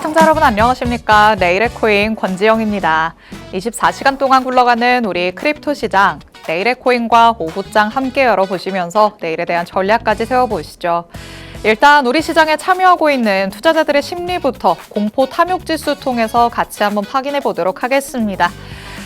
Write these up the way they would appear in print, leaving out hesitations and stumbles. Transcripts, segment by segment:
시청자 여러분 안녕하십니까? 내일의 코인 권지영입니다. 24시간 동안 굴러가는 우리 크립토 시장, 내일의 코인과 오후장 함께 열어보시면서 내일에 대한 전략까지 세워보시죠. 일단 우리 시장에 참여하고 있는 투자자들의 심리부터 공포 탐욕 지수 통해서 같이 한번 확인해 보도록 하겠습니다.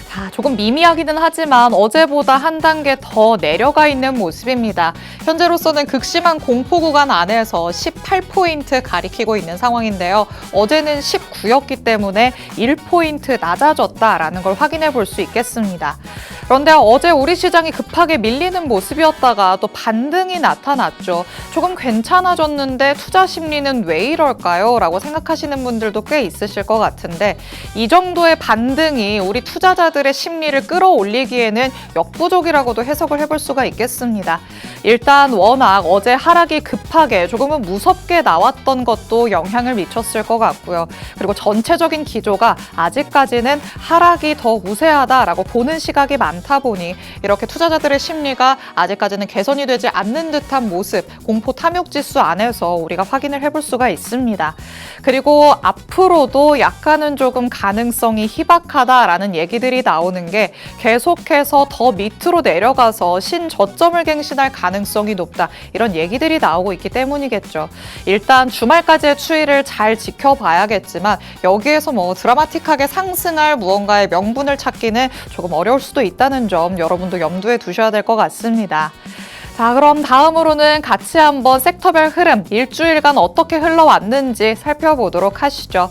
자, 조금 미미하기는 하지만 어제보다 한 단계 더 내려가 있는 모습입니다. 현재로서는 극심한 공포 구간 안에서 18포인트 가리키고 있는 상황인데요. 어제는 19였기 때문에 1포인트 낮아졌다라는 걸 확인해 볼 수 있겠습니다. 그런데 어제 우리 시장이 급하게 밀리는 모습이었다가 또 반등이 나타났죠. 조금 괜찮아졌는데 투자 심리는 왜 이럴까요? 라고 생각하시는 분들도 꽤 있으실 것 같은데 이 정도의 반등이 우리 투자자들의 심리를 끌어올리기에는 역부족이라고도 해석을 해볼 수가 있겠습니다. 일단 워낙 어제 하락이 급하게 조금은 무섭게 나왔던 것도 영향을 미쳤을 것 같고요. 그리고 전체적인 기조가 아직까지는 하락이 더 우세하다라고 보는 시각이 많다 보니 이렇게 투자자들의 심리가 아직까지는 개선이 되지 않는 듯한 모습, 공포 탐욕 지수 안에서 우리가 확인을 해볼 수가 있습니다. 그리고 앞으로도 약간은 조금 가능성이 희박하다라는 얘기들이 나오는 게 계속해서 더 밑으로 내려가서 신저점을 갱신할 가능성이 높다. 이런 얘기들이 나오고 있기 때문이겠죠. 일단 주말까지의 추이를 잘 지켜봐야겠지만 여기에서 뭐 드라마틱하게 상승할 무언가의 명분을 찾기는 조금 어려울 수도 있다는 점 여러분도 염두에 두셔야 될 것 같습니다. 자, 그럼 다음으로는 같이 한번 섹터별 흐름, 일주일간 어떻게 흘러왔는지 살펴보도록 하시죠.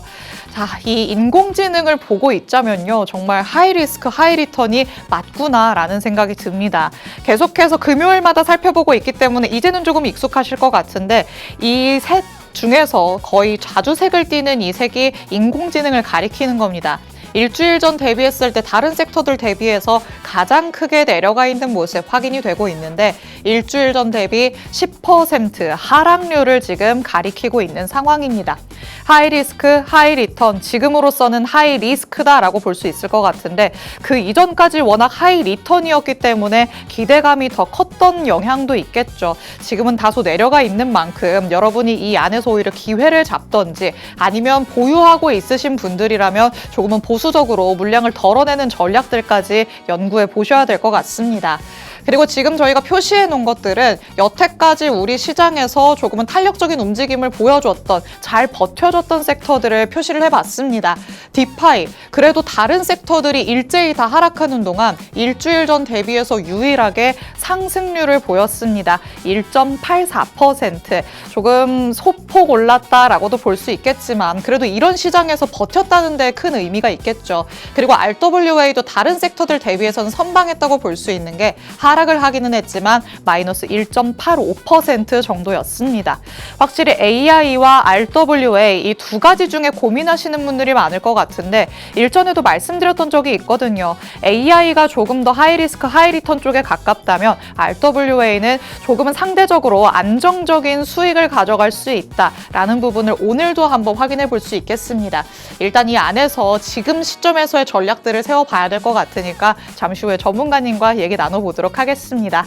자, 이 인공지능을 보고 있자면요. 정말 하이리스크, 하이리턴이 맞구나라는 생각이 듭니다. 계속해서 금요일마다 살펴보고 있기 때문에 이제는 조금 익숙하실 것 같은데 이 셋 중에서 거의 자주 색을 띠는 이 색이 인공지능을 가리키는 겁니다. 일주일 전 대비했을 때 다른 섹터들 대비해서 가장 크게 내려가 있는 모습 확인이 되고 있는데 일주일 전 대비 10% 하락률을 지금 가리키고 있는 상황입니다. 하이리스크, 하이리턴, 지금으로서는 하이리스크다라고 볼 수 있을 것 같은데 그 이전까지 워낙 하이리턴이었기 때문에 기대감이 더 컸던 영향도 있겠죠. 지금은 다소 내려가 있는 만큼 여러분이 이 안에서 오히려 기회를 잡던지 아니면 보유하고 있으신 분들이라면 조금은 보수적으로 물량을 덜어내는 전략들까지 연구해 보셔야 될 것 같습니다. 그리고 지금 저희가 표시해 놓은 것들은 여태까지 우리 시장에서 조금은 탄력적인 움직임을 보여줬던, 잘 버텨줬던 섹터들을 표시를 해봤습니다. 디파이, 그래도 다른 섹터들이 일제히 다 하락하는 동안 일주일 전 대비해서 유일하게 상승률을 보였습니다. 1.84%. 조금 소폭 올랐다라고도 볼 수 있겠지만 그래도 이런 시장에서 버텼다는 데 큰 의미가 있겠죠. 그리고 RWA도 다른 섹터들 대비해서는 선방했다고 볼 수 있는 게 하락을 하기는 했지만 마이너스 1.85% 정도였습니다. 확실히 AI와 RWA 이 두 가지 중에 고민하시는 분들이 많을 것 같은데 일전에도 말씀드렸던 적이 있거든요. AI가 조금 더 하이리스크, 하이리턴 쪽에 가깝다면 RWA는 조금은 상대적으로 안정적인 수익을 가져갈 수 있다라는 부분을 오늘도 한번 확인해 볼 수 있겠습니다. 일단 이 안에서 지금 시점에서의 전략들을 세워봐야 될 것 같으니까 잠시 후에 전문가님과 얘기 나눠보도록 하겠습니다.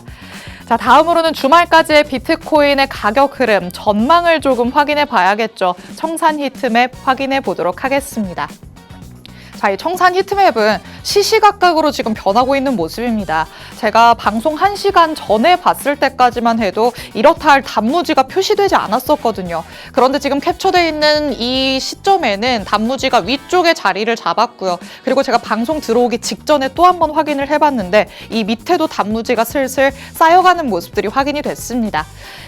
자, 다음으로는 주말까지의 비트코인의 가격 흐름, 전망을 조금 확인해 봐야겠죠. 청산 히트맵 확인해 보도록 하겠습니다. 자, 이 청산 히트맵은 시시각각으로 지금 변하고 있는 모습입니다. 제가 방송 1시간 전에 봤을 때까지만 해도 이렇다 할 단무지가 표시되지 않았었거든요. 그런데 지금 캡처되어 있는 이 시점에는 단무지가 위쪽에 자리를 잡았고요. 그리고 제가 방송 들어오기 직전에 또 한 번 확인을 해봤는데 이 밑에도 단무지가 슬슬 쌓여가는 모습들이 확인이 됐습니다.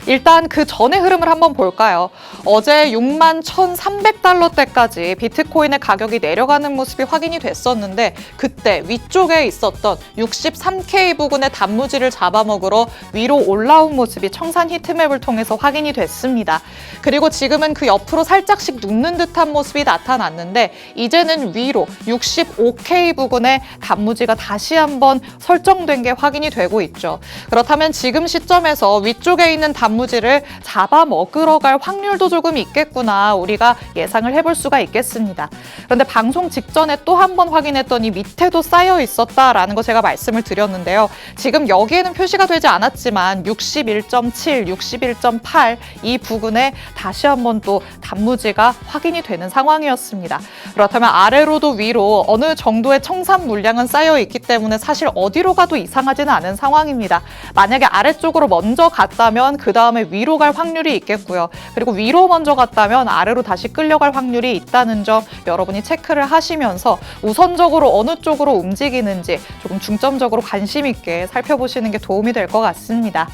일단 그 전의 흐름을 한번 볼까요? 어제 61,300달러대까지 비트코인의 가격이 내려가는 모습이 확인이 됐었는데 그때 위쪽에 있었던 63K 부근의 단무지를 잡아먹으러 위로 올라온 모습이 청산 히트맵을 통해서 확인이 됐습니다. 그리고 지금은 그 옆으로 살짝씩 눕는 듯한 모습이 나타났는데 이제는 위로 65K 부근의 단무지가 다시 한번 설정된 게 확인이 되고 있죠. 그렇다면 지금 시점에서 위쪽에 있는 단무지를 잡아먹으러 갈 확률도 조금 있겠구나 우리가 예상을 해볼 수가 있겠습니다. 그런데 방송 직전에 전에 또 한 번 확인했더니 밑에도 쌓여 있었다라는 거 제가 말씀을 드렸는데요. 지금 여기에는 표시가 되지 않았지만 61.7, 61.8 이 부근에 다시 한번 또 단무지가 확인이 되는 상황이었습니다. 그렇다면 아래로도 위로 어느 정도의 청산 물량은 쌓여 있기 때문에 사실 어디로 가도 이상하지는 않은 상황입니다. 만약에 아래쪽으로 먼저 갔다면 그 다음에 위로 갈 확률이 있겠고요. 그리고 위로 먼저 갔다면 아래로 다시 끌려갈 확률이 있다는 점 여러분이 체크를 하시면서 우선적으로 어느 쪽으로 움직이는지 조금 중점적으로 관심 있게 살펴보시는 게 도움이 될 것 같습니다.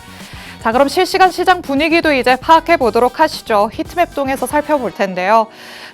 자, 그럼 실시간 시장 분위기도 이제 파악해 보도록 하시죠. 히트맵 통해서 살펴볼 텐데요.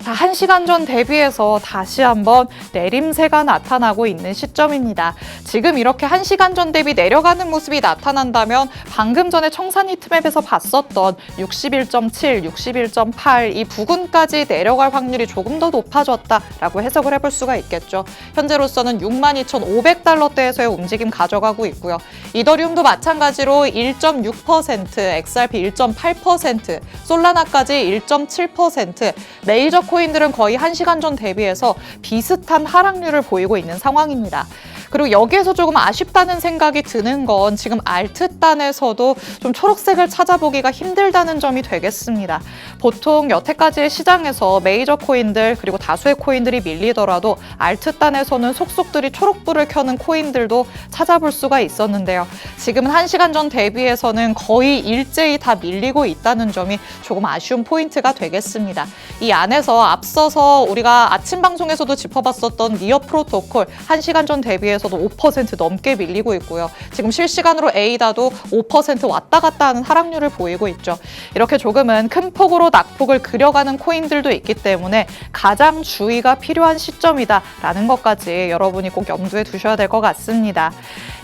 자, 1시간 전 대비해서 다시 한번 내림세가 나타나고 있는 시점입니다. 지금 이렇게 1시간 전 대비 내려가는 모습이 나타난다면 방금 전에 청산 히트맵에서 봤었던 61.7, 61.8 이 부근까지 내려갈 확률이 조금 더 높아졌다라고 해석을 해볼 수가 있겠죠. 현재로서는 62,500달러대에서의 움직임 가져가고 있고요. 이더리움도 마찬가지로 1.6%, XRP 1.8%, 솔라나까지 1.7%, 메이저 코인들은 거의 1시간 전 대비해서 비슷한 하락률을 보이고 있는 상황입니다. 그리고 여기에서 조금 아쉽다는 생각이 드는 건 지금 알트단에서도 좀 초록색을 찾아보기가 힘들다는 점이 되겠습니다. 보통 여태까지의 시장에서 메이저 코인들 그리고 다수의 코인들이 밀리더라도 알트단에서는 속속들이 초록불을 켜는 코인들도 찾아볼 수가 있었는데요. 지금은 1시간 전 대비해서는 거의 일제히 다 밀리고 있다는 점이 조금 아쉬운 포인트가 되겠습니다. 이 안에서 앞서서 우리가 아침 방송에서도 짚어봤었던 니어 프로토콜 1시간 전 대비해서도 5% 넘게 밀리고 있고요. 지금 실시간으로 에이다도 5% 왔다 갔다 하는 하락률을 보이고 있죠. 이렇게 조금은 큰 폭으로 낙폭을 그려가는 코인들도 있기 때문에 가장 주의가 필요한 시점이다라는 것까지 여러분이 꼭 염두에 두셔야 될 것 같습니다.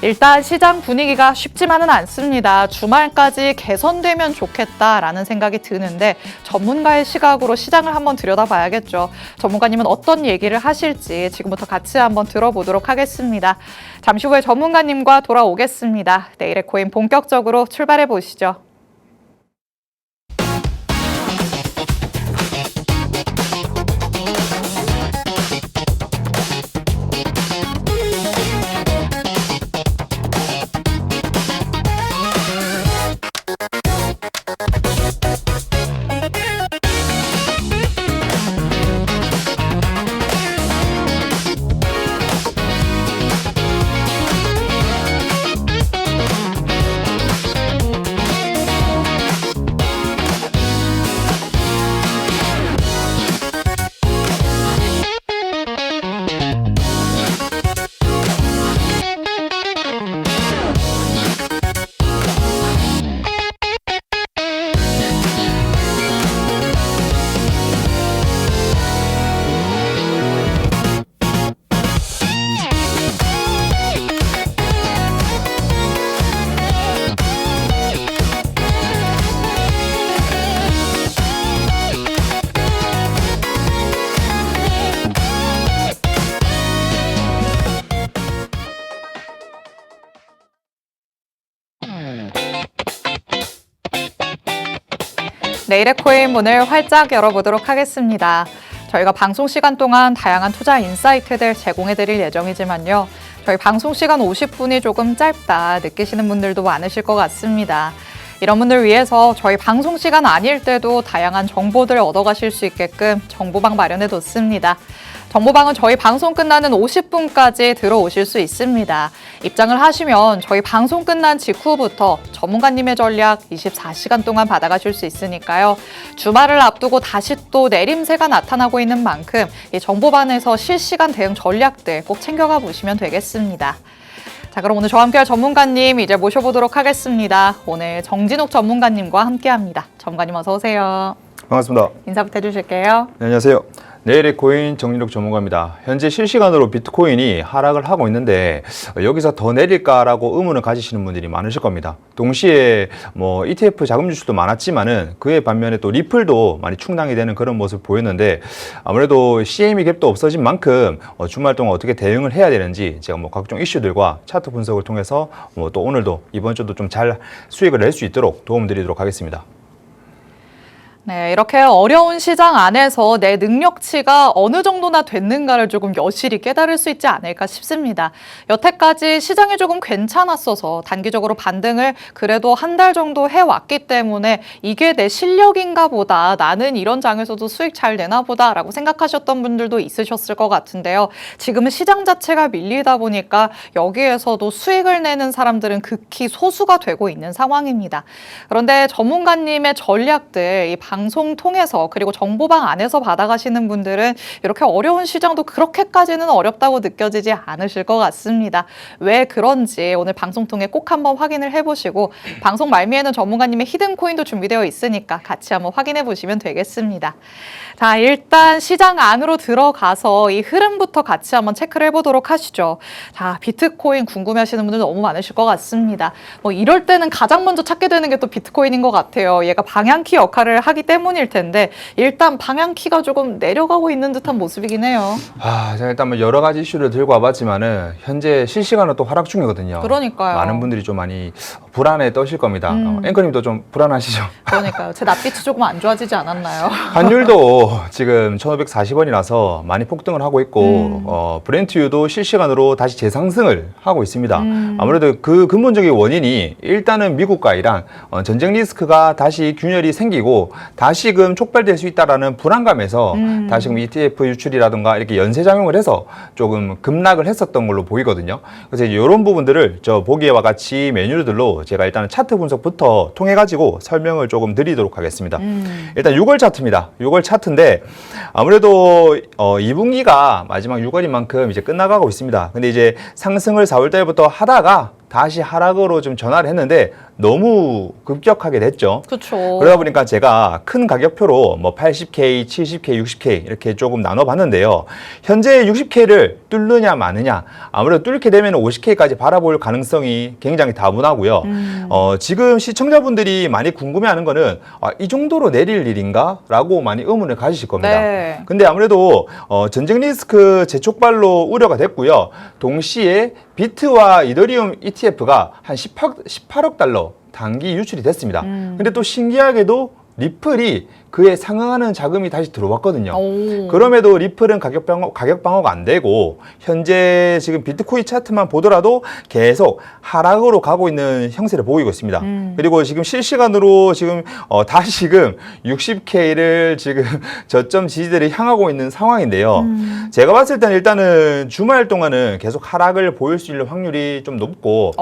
일단 시장 분위기가 쉽지만은 않습니다. 주말까지 개선되면 좋겠다라는 생각이 드는데 전문가의 시각으로 시장을 한번 들여다봐야겠죠. 전문가님은 어떤 얘기를 하실지 지금부터 같이 한번 들어보도록 하겠습니다. 잠시 후에 전문가님과 돌아오겠습니다. 내일의 코인 본격적으로 출발해 보시죠. 내일의 코인 문을 활짝 열어보도록 하겠습니다. 저희가 방송 시간 동안 다양한 투자 인사이트들 제공해드릴 예정이지만요. 저희 방송 시간 50분이 조금 짧다 느끼시는 분들도 많으실 것 같습니다. 이런 분들 위해서 저희 방송 시간 아닐 때도 다양한 정보들 얻어가실 수 있게끔 정보방 마련해뒀습니다. 정보방은 저희 방송 끝나는 50분까지 들어오실 수 있습니다. 입장을 하시면 저희 방송 끝난 직후부터 전문가님의 전략 24시간 동안 받아가실 수 있으니까요. 주말을 앞두고 다시 또 내림세가 나타나고 있는 만큼 이 정보방에서 실시간 대응 전략들 꼭 챙겨가 보시면 되겠습니다. 자, 그럼 오늘 저와 함께할 전문가님 이제 모셔보도록 하겠습니다. 오늘 정진욱 전문가님과 함께합니다. 전문가님 어서 오세요. 반갑습니다. 인사부터 해주실게요. 네, 안녕하세요. 내일의 코인 정진욱 전문가입니다. 현재 실시간으로 비트코인이 하락을 하고 있는데 여기서 더 내릴까라고 의문을 가지시는 분들이 많으실 겁니다. 동시에 ETF 자금 유출도 많았지만은 그에 반면에 또 리플도 많이 충당이 되는 그런 모습을 보였는데 아무래도 CME 갭도 없어진 만큼 주말 동안 어떻게 대응을 해야 되는지 제가 각종 이슈들과 차트 분석을 통해서 또 오늘도 이번 주도 좀 잘 수익을 낼 수 있도록 도움드리도록 하겠습니다. 네, 이렇게 어려운 시장 안에서 내 능력치가 어느 정도나 됐는가를 조금 여실히 깨달을 수 있지 않을까 싶습니다. 여태까지 시장이 조금 괜찮았어서 단기적으로 반등을 그래도 한 달 정도 해왔기 때문에 이게 내 실력인가 보다, 나는 이런 장에서도 수익 잘 내나 보다라고 생각하셨던 분들도 있으셨을 것 같은데요. 지금은 시장 자체가 밀리다 보니까 여기에서도 수익을 내는 사람들은 극히 소수가 되고 있는 상황입니다. 그런데 전문가님의 전략들, 이 방송 통해서 그리고 정보방 안에서 받아가시는 분들은 이렇게 어려운 시장도 그렇게까지는 어렵다고 느껴지지 않으실 것 같습니다. 왜 그런지 오늘 방송 통해 꼭 한번 확인을 해보시고 방송 말미에는 전문가님의 히든 코인도 준비되어 있으니까 같이 한번 확인해 보시면 되겠습니다. 자, 일단 시장 안으로 들어가서 이 흐름부터 같이 한번 체크를 해보도록 하시죠. 자, 비트코인 궁금해하시는 분들 너무 많으실 것 같습니다. 뭐 이럴 때는 가장 먼저 찾게 되는 게 또 비트코인인 것 같아요. 얘가 방향키 역할을 하기 때문일 텐데 일단 방향키가 조금 내려가고 있는 듯한 모습이긴 해요. 제가 일단 뭐 여러 가지 이슈를 들고 와봤지만은 현재 실시간으로 또 하락 중이거든요. 그러니까요. 많은 분들이 좀 많이 불안해 떠실 겁니다. 앵커님도 좀 불안하시죠? 그러니까요. 제 낯빛이 조금 안 좋아지지 않았나요? 환율도 지금 1,540원이라서 많이 폭등을 하고 있고 브렌트유도 실시간으로 다시 재상승을 하고 있습니다. 아무래도 그 근본적인 원인이 일단은 미국과 이란 전쟁 리스크가 다시 균열이 생기고 다시금 촉발될 수 있다라는 불안감에서 다시금 ETF 유출이라든가 이렇게 연쇄작용을 해서 조금 급락을 했었던 걸로 보이거든요. 그래서 이런 부분들을 저 보기와 같이 메뉴들로 제가 일단 차트 분석부터 통해 가지고 설명을 조금 드리도록 하겠습니다. 일단 6월 차트입니다. 6월 차트인데 아무래도 2분기가 마지막 6월인 만큼 이제 끝나가고 있습니다. 근데 이제 상승을 4월 달부터 하다가 다시 하락으로 좀 전환을 했는데 너무 급격하게 됐죠. 그렇죠. 그러다 보니까 제가 큰 가격표로 뭐 80K, 70K, 60K 이렇게 조금 나눠봤는데요. 현재 60K를 뚫느냐 마느냐 아무래도 뚫게 되면 50K까지 바라볼 가능성이 굉장히 다분하고요. 지금 시청자분들이 많이 궁금해하는 거는 이 정도로 내릴 일인가? 라고 많이 의문을 가지실 겁니다. 네. 근데 아무래도 전쟁 리스크 재촉발로 우려가 됐고요. 동시에 비트와 이더리움 ETF가 한 18억 달러 단기 유출이 됐습니다. 근데 또 신기하게도 리플이 그에 상응하는 자금이 다시 들어왔거든요. 그럼에도 리플은 가격 방어가 안 되고 현재 지금 비트코인 차트만 보더라도 계속 하락으로 가고 있는 형세를 보이고 있습니다. 그리고 지금 실시간으로 지금 다시금 60K를 지금 저점 지지대를 향하고 있는 상황인데요. 제가 봤을 때는 일단은 주말 동안은 계속 하락을 보일 수 있는 확률이 좀 높고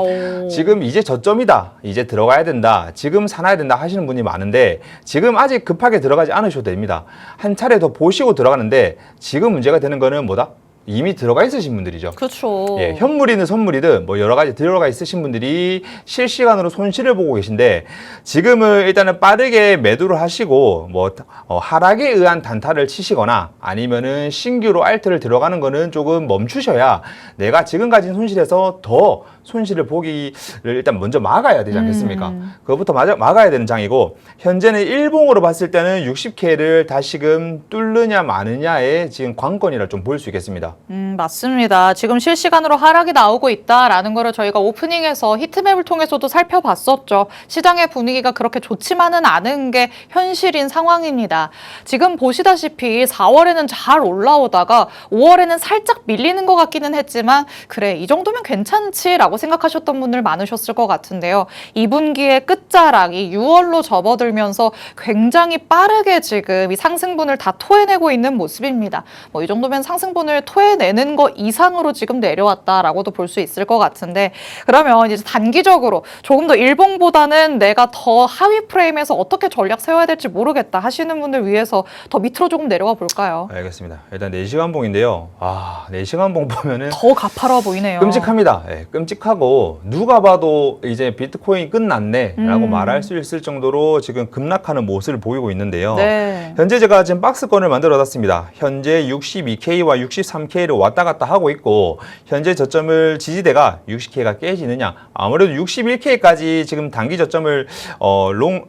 지금 이제 저점이다. 이제 들어가야 된다. 지금 사놔야 된다 하시는 분이 많은데 지금 아직 급하게 들어가지 않으셔도 됩니다. 한 차례 더 보시고 들어가는데 지금 문제가 되는 거는 뭐다? 이미 들어가 있으신 분들이죠. 그렇죠. 예, 현물이든 선물이든 뭐 여러 가지 들어가 있으신 분들이 실시간으로 손실을 보고 계신데 지금은 일단은 빠르게 매도를 하시고 뭐 하락에 의한 단타를 치시거나 아니면은 신규로 알트를 들어가는 거는 조금 멈추셔야 내가 지금 가진 손실에서 더 손실을 보기를 일단 먼저 막아야 되지 않겠습니까? 그것부터 막아야 되는 장이고 현재는 일봉으로 봤을 때는 60K를 다시금 뚫느냐 마느냐의 지금 관건이라 좀 볼 수 있겠습니다. 맞습니다. 지금 실시간으로 하락이 나오고 있다라는 거를 저희가 오프닝에서 히트맵을 통해서도 살펴봤었죠. 시장의 분위기가 그렇게 좋지만은 않은 게 현실인 상황입니다. 지금 보시다시피 4월에는 잘 올라오다가 5월에는 살짝 밀리는 것 같기는 했지만 그래 이 정도면 괜찮지라고 생각하셨던 분들 많으셨을 것 같은데요. 2분기의 끝자락이 6월로 접어들면서 굉장히 빠르게 지금 이 상승분을 다 토해내고 있는 모습입니다. 뭐 이 정도면 상승분을 토해내는 거 이상으로 지금 내려왔다라고도 볼 수 있을 것 같은데 그러면 이제 단기적으로 조금 더 일봉보다는 내가 더 하위 프레임에서 어떻게 전략 세워야 될지 모르겠다 하시는 분들 위해서 더 밑으로 조금 내려가 볼까요? 알겠습니다. 일단 4시간 봉인데요. 4시간 봉 보면은 더 가파라 보이네요. 끔찍합니다. 예, 끔찍하고 누가 봐도 이제 비트코인 끝났네 라고 말할 수 있을 정도로 지금 급락하는 모습을 보이고 있는데요. 네. 현재 제가 지금 박스권을 만들어 놨습니다. 현재 62K와 63K를 왔다 갔다 하고 있고 현재 저점을 지지대가 60K가 깨지느냐 아무래도 61K까지 지금 단기 저점을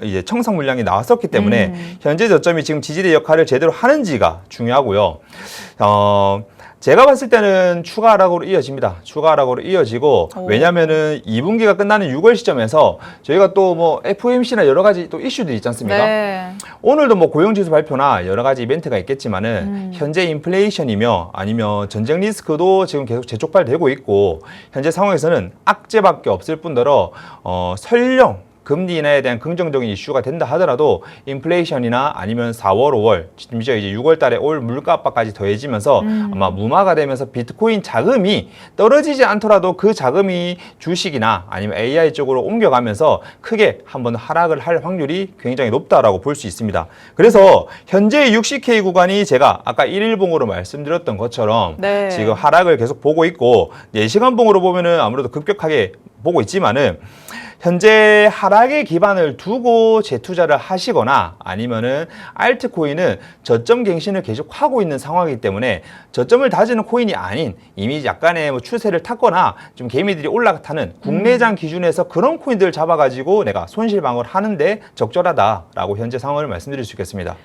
이제 청산 물량이 나왔었기 때문에 현재 저점이 지금 지지대 역할을 제대로 하는지가 중요하고요. 제가 봤을 때는 추가 하락으로 이어집니다. 추가 하락으로 이어지고 왜냐면은 2분기가 끝나는 6월 시점에서 저희가 또 뭐 FOMC나 여러 가지 또 이슈들이 있지 않습니까? 네. 오늘도 뭐 고용지수 발표나 여러 가지 이벤트가 있겠지만은 현재 인플레이션이며 아니면 전쟁 리스크도 지금 계속 재촉발되고 있고 현재 상황에서는 악재밖에 없을 뿐더러 설령 금리 인하에 대한 긍정적인 이슈가 된다 하더라도 인플레이션이나 아니면 4월, 5월, 심지어 이제 6월 달에 올 물가 압박까지 더해지면서 아마 무마가 되면서 비트코인 자금이 떨어지지 않더라도 그 자금이 주식이나 아니면 AI 쪽으로 옮겨가면서 크게 한번 하락을 할 확률이 굉장히 높다라고 볼 수 있습니다. 그래서 현재 60K 구간이 제가 아까 1일봉으로 말씀드렸던 것처럼 네. 지금 하락을 계속 보고 있고 4시간 봉으로 보면은 아무래도 급격하게 보고 있지만은 현재 하락의 기반을 두고 재투자를 하시거나 아니면은 알트코인은 저점 갱신을 계속 하고 있는 상황이기 때문에 저점을 다지는 코인이 아닌 이미 약간의 뭐 추세를 탔거나 좀 개미들이 올라타는 국내장 기준에서 그런 코인들을 잡아가지고 내가 손실방어를 하는데 적절하다라고 현재 상황을 말씀드릴 수 있겠습니다.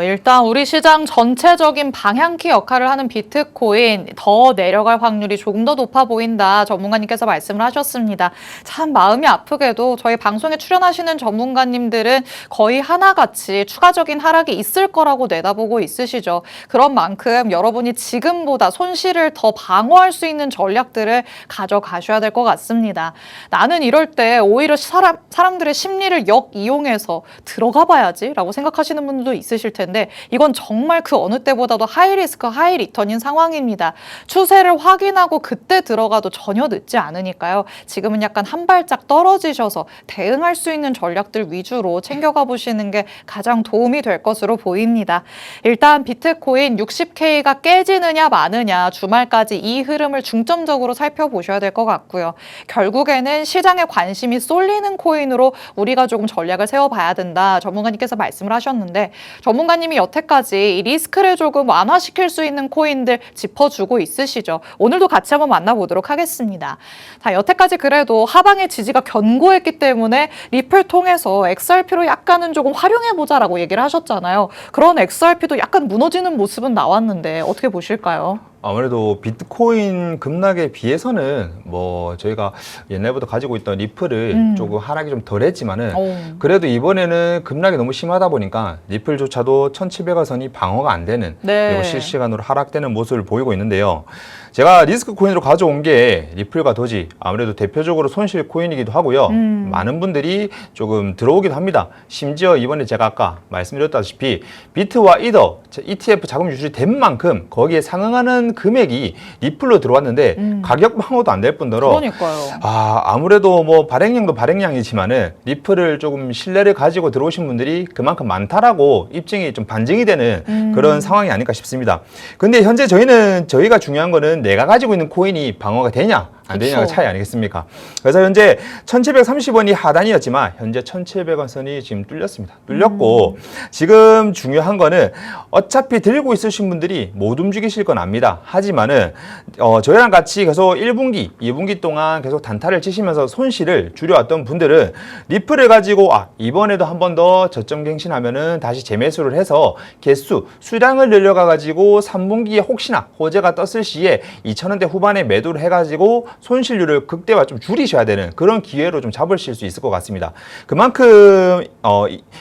일단 우리 시장 전체적인 방향키 역할을 하는 비트코인 더 내려갈 확률이 조금 더 높아 보인다. 전문가님께서 말씀을 하셨습니다. 참 마음이 아프게도 저희 방송에 출연하시는 전문가님들은 거의 하나같이 추가적인 하락이 있을 거라고 내다보고 있으시죠. 그런 만큼 여러분이 지금보다 손실을 더 방어할 수 있는 전략들을 가져가셔야 될 것 같습니다. 나는 이럴 때 오히려 사람들의 심리를 역이용해서 들어가 봐야지 라고 생각하시는 분들도 있으실 텐데 이건 정말 그 어느 때보다도 하이리스크 하이리턴인 상황입니다. 추세를 확인하고 그때 들어가도 전혀 늦지 않으니까요. 지금은 약간 한 발짝 떨어지셔서 대응할 수 있는 전략들 위주로 챙겨가 보시는 게 가장 도움이 될 것으로 보입니다. 일단 비트코인 60K가 깨지느냐 마느냐 주말까지 이 흐름을 중점적으로 살펴보셔야 될 것 같고요. 결국에는 시장에 관심이 쏠리는 코인으로 우리가 조금 전략을 세워봐야 된다. 전문가님께서 말씀을 하셨는데 전문가님이 여태까지 이 리스크를 조금 완화시킬 수 있는 코인들 짚어주고 있으시죠. 오늘도 같이 한번 만나보도록 하겠습니다. 자, 여태까지 그래도 하방의 지지가 견고했기 때문에 리플 통해서 XRP로 약간은 조금 활용해보자라고 얘기를 하셨잖아요. 그런 XRP도 약간 무너지는 모습은 나왔는데 어떻게 보실까요? 아무래도 비트코인 급락에 비해서는 뭐 저희가 옛날부터 가지고 있던 리플을 조금 하락이 좀 덜했지만은 그래도 이번에는 급락이 너무 심하다 보니까 리플조차도 1,700원 선이 방어가 안 되는 네. 그리고 실시간으로 하락되는 모습을 보이고 있는데요. 제가 리스크 코인으로 가져온 게 리플과 도지 아무래도 대표적으로 손실 코인이기도 하고요. 많은 분들이 조금 들어오기도 합니다. 심지어 이번에 제가 아까 말씀드렸다시피 비트와 이더 ETF 자금 유출이 된 만큼 거기에 상응하는 금액이 리플로 들어왔는데 가격 방어도 안 될 뿐더러 그러니까요. 아무래도 뭐 발행량도 발행량이지만은 리플을 조금 신뢰를 가지고 들어오신 분들이 그만큼 많다라고 입증이 좀 반증이 되는 그런 상황이 아닐까 싶습니다. 근데 현재 저희가 중요한 거는 내가 가지고 있는 코인이 방어가 되냐 안 되냐가 차이 아니겠습니까? 그래서 현재 1,730원이 하단이었지만 현재 1,700원 선이 지금 뚫렸습니다. 뚫렸고 지금 중요한 거는 어차피 들고 있으신 분들이 못 움직이실 건 압니다. 하지만은 저희랑 같이 계속 1분기, 2분기 동안 계속 단타를 치시면서 손실을 줄여왔던 분들은 리플을 가지고 이번에도 한 번 더 저점 갱신하면은 다시 재매수를 해서 수량을 늘려가 가지고 3분기에 혹시나 호재가 떴을 시에 2,000원대 후반에 매도를 해가지고 손실률을 극대화 좀 줄이셔야 되는 그런 기회로 좀 잡으실 수 있을 것 같습니다. 그만큼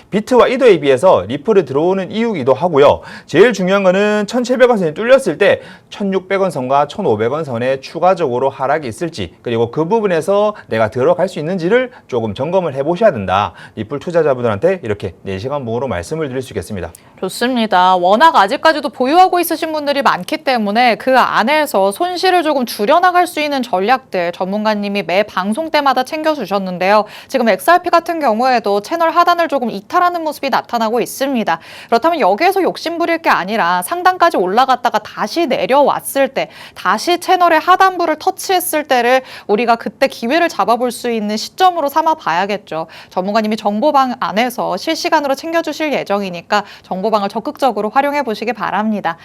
비트와 이더에 비해서 리플을 들어오는 이유기도 하고요. 제일 중요한 거는 1,700원 선이 뚫렸을 때 1,600원 선과 1,500원 선에 추가적으로 하락이 있을지 그리고 그 부분에서 내가 들어갈 수 있는지를 조금 점검을 해보셔야 된다. 리플 투자자분들한테 이렇게 4시간 봉으로 말씀을 드릴 수 있겠습니다. 좋습니다. 워낙 아직까지도 보유하고 있으신 분들이 많기 때문에 그 안에서 손실을 조금 줄여나갈 수 있는 전략들 전문가님이 매 방송 때마다 챙겨주셨는데요. 지금 XRP 같은 경우에도 채널 하단을 조금 이탈하는 모습이 나타나고 있습니다. 그렇다면 여기에서 욕심부릴 게 아니라 상단까지 올라갔다가 다시 내려왔을 때 다시 채널의 하단부를 터치했을 때를 우리가 그때 기회를 잡아볼 수 있는 시점으로 삼아 봐야겠죠. 전문가님이 정보방 안에서 실시간으로 챙겨주실 예정이니까 정보방을 적극적으로 활용해 보시기 바랍니다.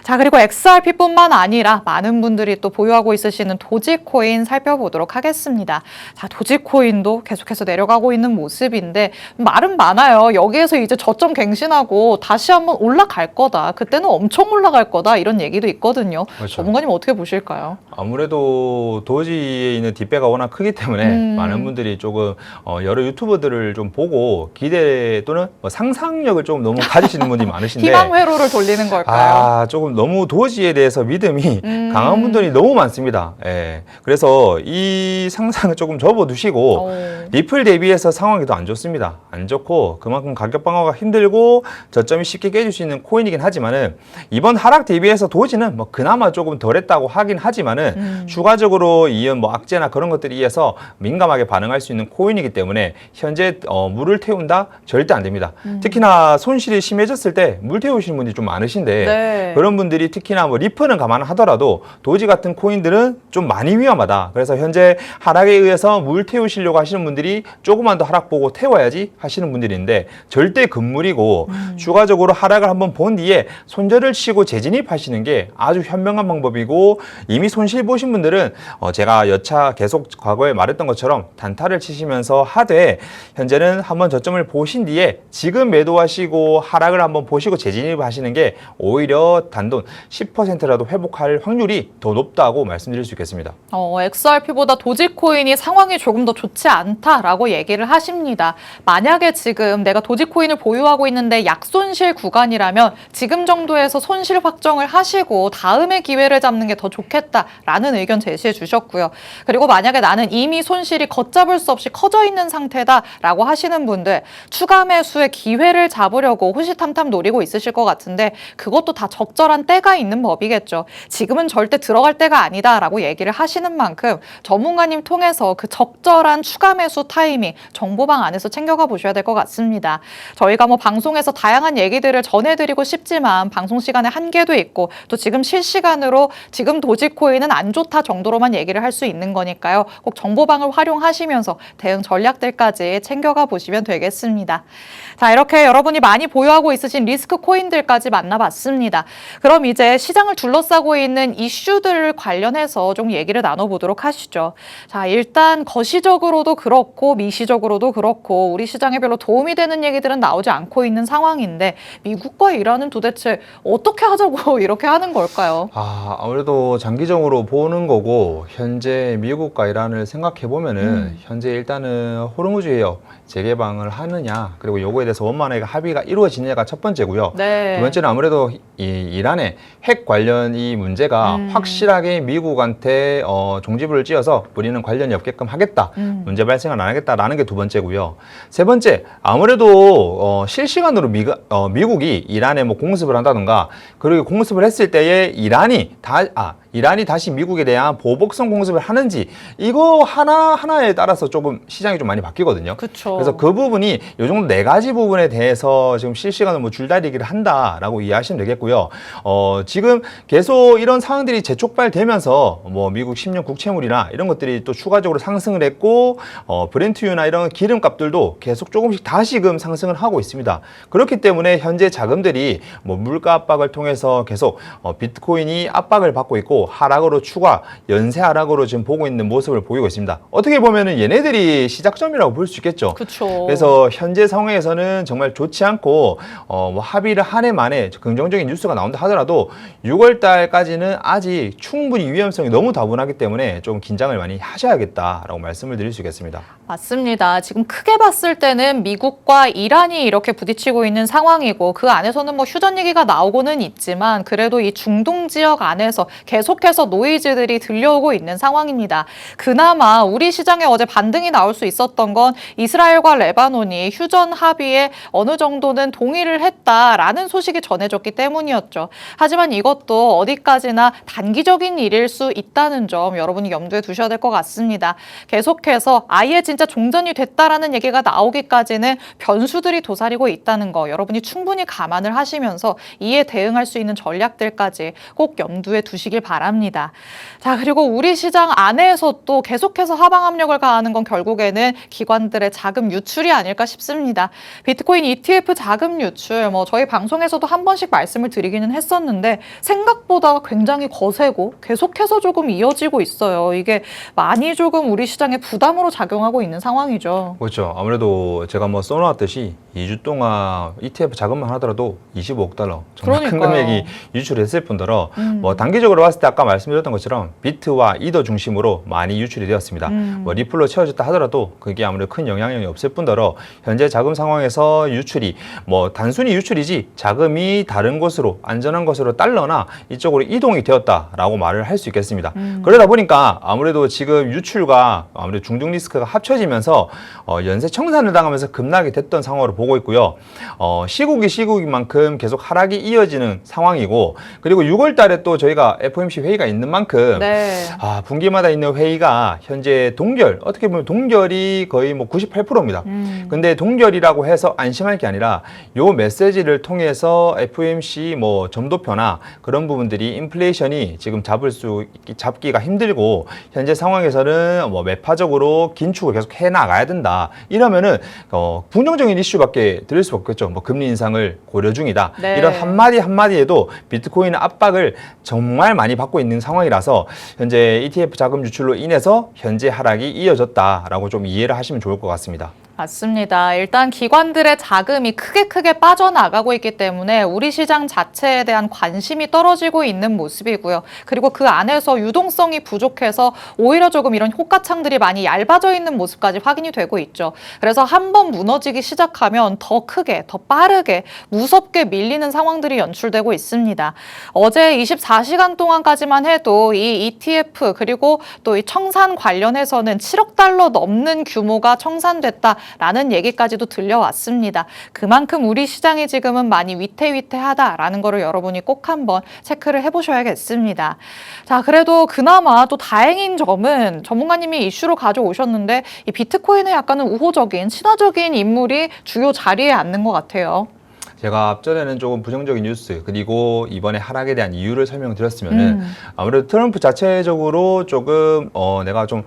자, 그리고 XRP뿐만 아니라 많은 분들이 또 보유하고 있으시는 도지 도지코인 살펴보도록 하겠습니다. 자, 도지코인도 계속해서 내려가고 있는 모습인데 말은 많아요. 여기에서 이제 저점 갱신하고 다시 한번 올라갈 거다. 그때는 엄청 올라갈 거다. 이런 얘기도 있거든요. 그렇죠. 전문가님 어떻게 보실까요? 아무래도 도지에 있는 뒷배가 워낙 크기 때문에 많은 분들이 조금 여러 유튜버들을 좀 보고 기대 또는 뭐 상상력을 좀 너무 가지시는 분들이 많으신데 희망 회로를 돌리는 걸까요? 조금 너무 도지에 대해서 믿음이 강한 분들이 너무 많습니다. 예. 그래서 이 상상을 조금 접어두시고 리플 대비해서 상황이 더 안 좋습니다. 안 좋고 그만큼 가격 방어가 힘들고 저점이 쉽게 깨질 수 있는 코인이긴 하지만은 이번 하락 대비해서 도지는 뭐 그나마 조금 덜했다고 하긴 하지만은 추가적으로 이은 뭐 악재나 그런 것들에 의해서 민감하게 반응할 수 있는 코인이기 때문에 현재 물을 태운다 절대 안 됩니다. 특히나 손실이 심해졌을 때 물 태우시는 분들이 좀 많으신데 네. 그런 분들이 특히나 뭐 리플은 감안하더라도 도지 같은 코인들은 좀 많이 위험하다. 그래서 현재 하락에 의해서 물 태우시려고 하시는 분들이 조금만 더 하락 보고 태워야지 하시는 분들인데 절대 금물이고 추가적으로 하락을 한번 본 뒤에 손절을 치고 재진입하시는 게 아주 현명한 방법이고 이미 손실 보신 분들은 제가 여차 계속 과거에 말했던 것처럼 단타를 치시면서 하되 현재는 한번 저점을 보신 뒤에 지금 매도하시고 하락을 한번 보시고 재진입하시는 게 오히려 단돈 10%라도 회복할 확률이 더 높다고 말씀드릴 수 있겠습니다. XRP보다 도지코인이 상황이 조금 더 좋지 않다라고 얘기를 하십니다. 만약에 지금 내가 도지코인을 보유하고 있는데 약손실 구간이라면 지금 정도에서 손실 확정을 하시고 다음에 기회를 잡는 게 더 좋겠다라는 의견 제시해 주셨고요. 그리고 만약에 나는 이미 손실이 걷잡을 수 없이 커져 있는 상태다라고 하시는 분들 추가 매수의 기회를 잡으려고 호시탐탐 노리고 있으실 것 같은데 그것도 다 적절한 때가 있는 법이겠죠. 지금은 절대 들어갈 때가 아니다라고 얘기를 하시는 만큼 전문가님 통해서 그 적절한 추가 매수 타이밍 정보방 안에서 챙겨가 보셔야 될 것 같습니다. 저희가 뭐 방송에서 다양한 얘기들을 전해드리고 싶지만 방송 시간에 한계도 있고 또 지금 실시간으로 지금 도지코인은 안 좋다 정도로만 얘기를 할 수 있는 거니까요. 꼭 정보방을 활용하시면서 대응 전략들까지 챙겨가 보시면 되겠습니다. 자, 이렇게 여러분이 많이 보유하고 있으신 리스크 코인들까지 만나봤습니다. 그럼 이제 시장을 둘러싸고 있는 이슈들 관련해서 좀 얘기를 나눠보도록 하시죠. 자, 일단 거시적으로도 그렇고 미시적으로도 그렇고 우리 시장에 별로 도움이 되는 얘기들은 나오지 않고 있는 상황인데 미국과 이란은 도대체 어떻게 하자고 이렇게 하는 걸까요? 아무래도 장기적으로 보는 거고 현재 미국과 이란을 생각해 보면은 현재 일단은 호르무즈 해협 재개방을 하느냐 그리고 요거에 대해서 원만하게 합의가 이루어지느냐가 첫 번째고요. 네. 두 번째는 아무래도 이란의 핵 관련 이 문제가 확실하게 미국한테 종지부를 찧어서 우리는 관련이 없게끔 하겠다. 문제 발생을 안 하겠다라는 게 두 번째고요. 세 번째 아무래도 실시간으로 미국이 이란에 뭐 공습을 한다든가 그리고 공습을 했을 때에 이란이 다시 미국에 대한 보복성 공습을 하는지 이거 하나하나에 따라서 조금 시장이 좀 많이 바뀌거든요. 그쵸. 그래서 그 부분이 요 정도 네 가지 부분에 대해서 지금 실시간으로 뭐 줄다리기를 한다라고 이해하시면 되겠고요. 지금 계속 이런 상황들이 재촉발되면서 뭐 미국 10년 국채물이나 이런 것들이 또 추가적으로 상승을 했고 브렌트유나 이런 기름값들도 계속 조금씩 다시금 상승을 하고 있습니다. 그렇기 때문에 현재 자금들이 뭐 물가 압박을 통해서 계속 비트코인이 압박을 받고 있고 하락으로 연쇄 하락으로 지금 보고 있는 모습을 보이고 있습니다. 어떻게 보면은 얘네들이 시작점이라고 볼 수 있겠죠. 그쵸. 그래서 현재 상황에서는 정말 좋지 않고 뭐 합의를 한 해 만에 긍정적인 뉴스가 나온다 하더라도 6월 달까지는 아직 충분히 위험성이 너무 다분하기 때문에 좀 긴장을 많이 하셔야겠다라고 말씀을 드릴 수 있겠습니다. 맞습니다. 지금 크게 봤을 때는 미국과 이란이 이렇게 부딪히고 있는 상황이고 그 안에서는 뭐 휴전 얘기가 나오고는 있지만 그래도 이 중동 지역 안에서 계속해서 노이즈들이 들려오고 있는 상황입니다. 그나마 우리 시장에 어제 반등이 나올 수 있었던 건 이스라엘과 레바논이 휴전 합의에 어느 정도는 동의를 했다라는 소식이 전해졌기 때문이었죠. 하지만 이것도 어디까지나 단기적인 일일 수 있다는 점 여러분이 염두에 두셔야 될 것 같습니다. 계속해서 아예 진짜 종전이 됐다라는 얘기가 나오기까지는 변수들이 도사리고 있다는 거 여러분이 충분히 감안을 하시면서 이에 대응할 수 있는 전략들까지 꼭 염두에 두시길 바랍니다. 바랍니다. 자, 그리고 우리 시장 안에서 또 계속해서 하방 압력을 가하는 건 결국에는 기관들의 자금 유출이 아닐까 싶습니다. 비트코인 ETF 자금 유출, 저희 방송에서도 한 번씩 말씀을 드리기는 했었는데 생각보다 굉장히 거세고 계속해서 조금 이어지고 있어요. 이게 많이 조금 우리 시장에 부담으로 작용하고 있는 상황이죠. 그렇죠. 아무래도 제가 뭐 써놓았듯이 2주 동안 ETF 자금만 하더라도 25억 달러 정말 큰 그러니까요. 금액이 유출했을 뿐더러 뭐 단기적으로 봤을 때 아까 말씀드렸던 것처럼 비트와 이더 중심으로 많이 유출이 되었습니다. 뭐 리플로 채워졌다 하더라도 그게 아무래도 큰 영향력이 없을 뿐더러 현재 자금 상황에서 유출이 뭐 단순히 유출이지 자금이 다른 곳으로 안전한 곳으로 달러나 이쪽으로 이동이 되었다라고 말을 할 수 있겠습니다. 그러다 보니까 아무래도 지금 유출과 아무래도 중증 리스크가 합쳐지면서 연쇄 청산을 당하면서 급락이 됐던 상황으로 보고 있고요. 시국이 시국인 만큼 계속 하락이 이어지는 상황이고, 그리고 6월 달에 또 저희가 FOMC 회의가 있는 만큼 네. 분기마다 있는 회의가 현재 동결, 어떻게 보면 동결이 거의 뭐 98%입니다. 근데 동결이라고 해서 안심할 게 아니라 요 메시지를 통해서 FOMC 뭐 점도표나 그런 부분들이 인플레이션이 지금 잡기가 힘들고 현재 상황에서는 뭐 매파적으로 긴축을 계속 해 나가야 된다. 이러면은 부정적인 이슈밖에 들을 수 없겠죠. 뭐 금리 인상을 고려 중이다. 네. 이런 한마디 한마디에도 비트코인의 압박을 정말 많이 받고 있는 상황이라서 현재 ETF 자금 유출로 인해서 현재 하락이 이어졌다라고 좀 이해를 하시면 좋을 것 같습니다. 맞습니다. 일단 기관들의 자금이 크게 빠져나가고 있기 때문에 우리 시장 자체에 대한 관심이 떨어지고 있는 모습이고요. 그리고 그 안에서 유동성이 부족해서 오히려 조금 이런 호가창들이 많이 얇아져 있는 모습까지 확인이 되고 있죠. 그래서 한번 무너지기 시작하면 더 크게, 더 빠르게, 무섭게 밀리는 상황들이 연출되고 있습니다. 어제 24시간 동안까지만 해도 이 ETF 그리고 또 이 청산 관련해서는 7억 달러 넘는 규모가 청산됐다. 라는 얘기까지도 들려왔습니다. 그만큼 우리 시장이 지금은 많이 위태위태하다라는 거를 여러분이 꼭 한번 체크를 해보셔야겠습니다. 자, 그래도 그나마 또 다행인 점은 전문가님이 이슈로 가져오셨는데 이 비트코인에 약간은 우호적인, 친화적인 인물이 주요 자리에 앉는 것 같아요. 제가 앞전에는 조금 부정적인 뉴스 그리고 이번에 하락에 대한 이유를 설명드렸으면은 아무래도 트럼프 자체적으로 조금 내가 좀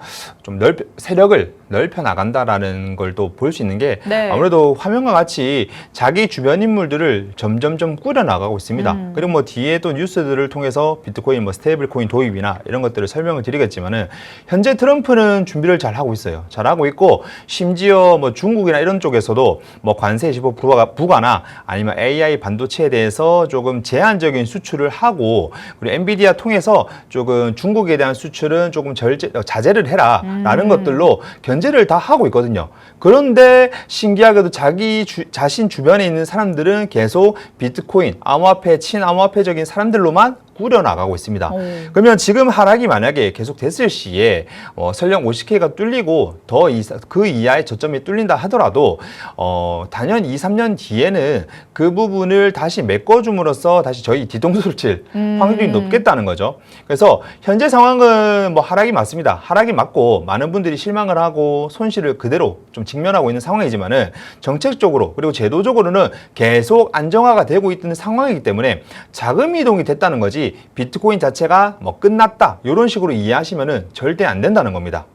세력을 넓혀 나간다라는 걸 또 볼 수 있는 게 네. 아무래도 화면과 같이 자기 주변 인물들을 점점점 꾸려 나가고 있습니다. 그리고 뭐 뒤에 또 뉴스들을 통해서 비트코인 뭐 스테이블 코인 도입이나 이런 것들을 설명을 드리겠지만은 현재 트럼프는 준비를 잘 하고 있어요. 잘 하고 있고 심지어 뭐 중국이나 이런 쪽에서도 뭐 관세 15% 부과나 아니면 AI 반도체에 대해서 조금 제한적인 수출을 하고 그리고 엔비디아 통해서 조금 중국에 대한 수출은 조금 자제를 해라 라는 것들로 견제를 다 하고 있거든요. 그런데 신기하게도 자신 주변에 있는 사람들은 계속 비트코인, 암호화폐, 친암호화폐적인 사람들로만 꾸려나가고 있습니다. 그러면 지금 하락이 만약에 계속 됐을 시에 설령 50K가 뚫리고 그 이하의 저점이 뚫린다 하더라도 단연 2, 3년 뒤에는 그 부분을 다시 메꿔줌으로써 다시 저희 뒤통수를 칠 확률이 높겠다는 거죠. 그래서 현재 상황은 뭐 하락이 맞습니다. 하락이 맞고 많은 분들이 실망을 하고 손실을 그대로 좀 직면하고 있는 상황이지만은 정책적으로 그리고 제도적으로는 계속 안정화가 되고 있는 상황이기 때문에 자금 이동이 됐다는 거지 비트코인 자체가 뭐 끝났다 이런 식으로 이해하시면은 절대 안 된다는 겁니다.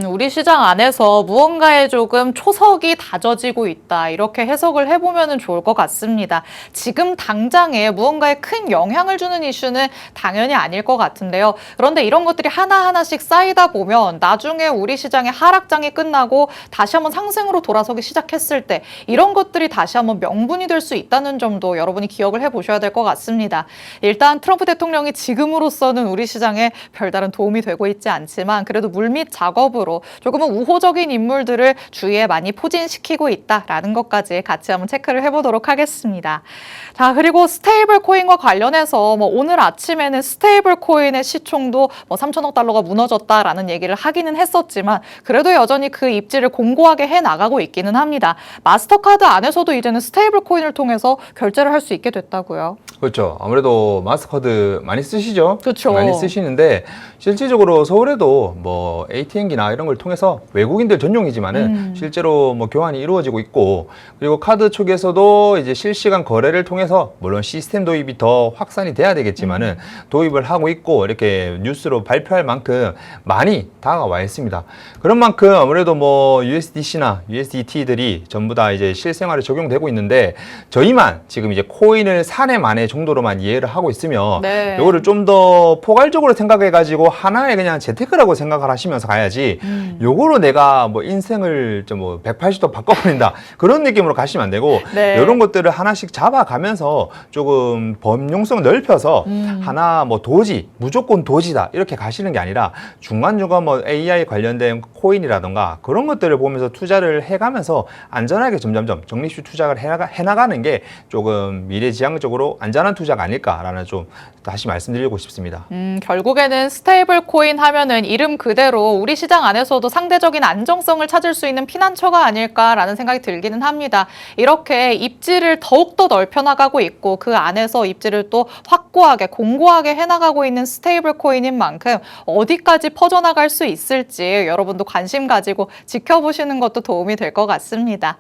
우리 시장 안에서 무언가에 조금 초석이 다져지고 있다. 이렇게 해석을 해보면 좋을 것 같습니다. 지금 당장에 무언가에 큰 영향을 주는 이슈는 당연히 아닐 것 같은데요. 그런데 이런 것들이 하나하나씩 쌓이다 보면 나중에 우리 시장의 하락장이 끝나고 다시 한번 상승으로 돌아서기 시작했을 때 이런 것들이 다시 한번 명분이 될 수 있다는 점도 여러분이 기억을 해보셔야 될 것 같습니다. 일단 트럼프 대통령이 지금으로서는 우리 시장에 별다른 도움이 되고 있지 않지만 그래도 물밑 작업으로 조금은 우호적인 인물들을 주위에 많이 포진시키고 있다라는 것까지 같이 한번 체크를 해보도록 하겠습니다. 자, 그리고 스테이블 코인과 관련해서 오늘 아침에는 스테이블 코인의 시총도 3천억 달러가 무너졌다라는 얘기를 하기는 했었지만 그래도 여전히 그 입지를 공고하게 해 나가고 있기는 합니다. 마스터카드 안에서도 이제는 스테이블 코인을 통해서 결제를 할 수 있게 됐다고요. 그렇죠. 아무래도 마스터카드 많이 쓰시죠? 그렇죠. 많이 쓰시는데 실질적으로 서울에도 뭐 ATM기 앱이나 이런 걸 통해서 외국인들 전용이지만은 실제로 뭐 교환이 이루어지고 있고, 그리고 카드 쪽에서도 이제 실시간 거래를 통해서 물론 시스템 도입이 더 확산이 돼야 되겠지만은 도입을 하고 있고, 이렇게 뉴스로 발표할 만큼 많이 다가와 있습니다. 그런 만큼 아무래도 뭐 USDC나 USDT들이 전부 다 이제 실생활에 적용되고 있는데, 저희만 지금 이제 코인을 사내 만에 정도로만 이해를 하고 있으면 네. 요거를 좀 더 포괄적으로 생각해 가지고 하나의 그냥 재테크라고 생각을 하시면서 가야지, 요거로 내가 뭐 인생을 좀 뭐 180도 바꿔버린다 그런 느낌으로 가시면 안 되고, 네. 이런 것들을 하나씩 잡아가면서 조금 범용성 넓혀서 하나 뭐 도지, 무조건 도지다 이렇게 가시는 게 아니라 중간중간 뭐 AI 관련된 코인이라던가 그런 것들을 보면서 투자를 해가면서 안전하게 점점점 적립식 투자를 해나가는 게 조금 미래지향적으로 안전한 투자가 아닐까라는 좀 다시 말씀드리고 싶습니다. 결국에는 스테이블 코인 하면은 이름 그대로 우리 시장 안에서도 상대적인 안정성을 찾을 수 있는 피난처가 아닐까라는 생각이 들기는 합니다. 이렇게 입지를 더욱더 넓혀나가고 있고, 그 안에서 입지를 또 확고하게 공고하게 해나가고 있는 스테이블 코인인 만큼 어디까지 퍼져나갈 수 있을지 여러분도 관심 가지고 지켜보시는 것도 도움이 될 것 같습니다.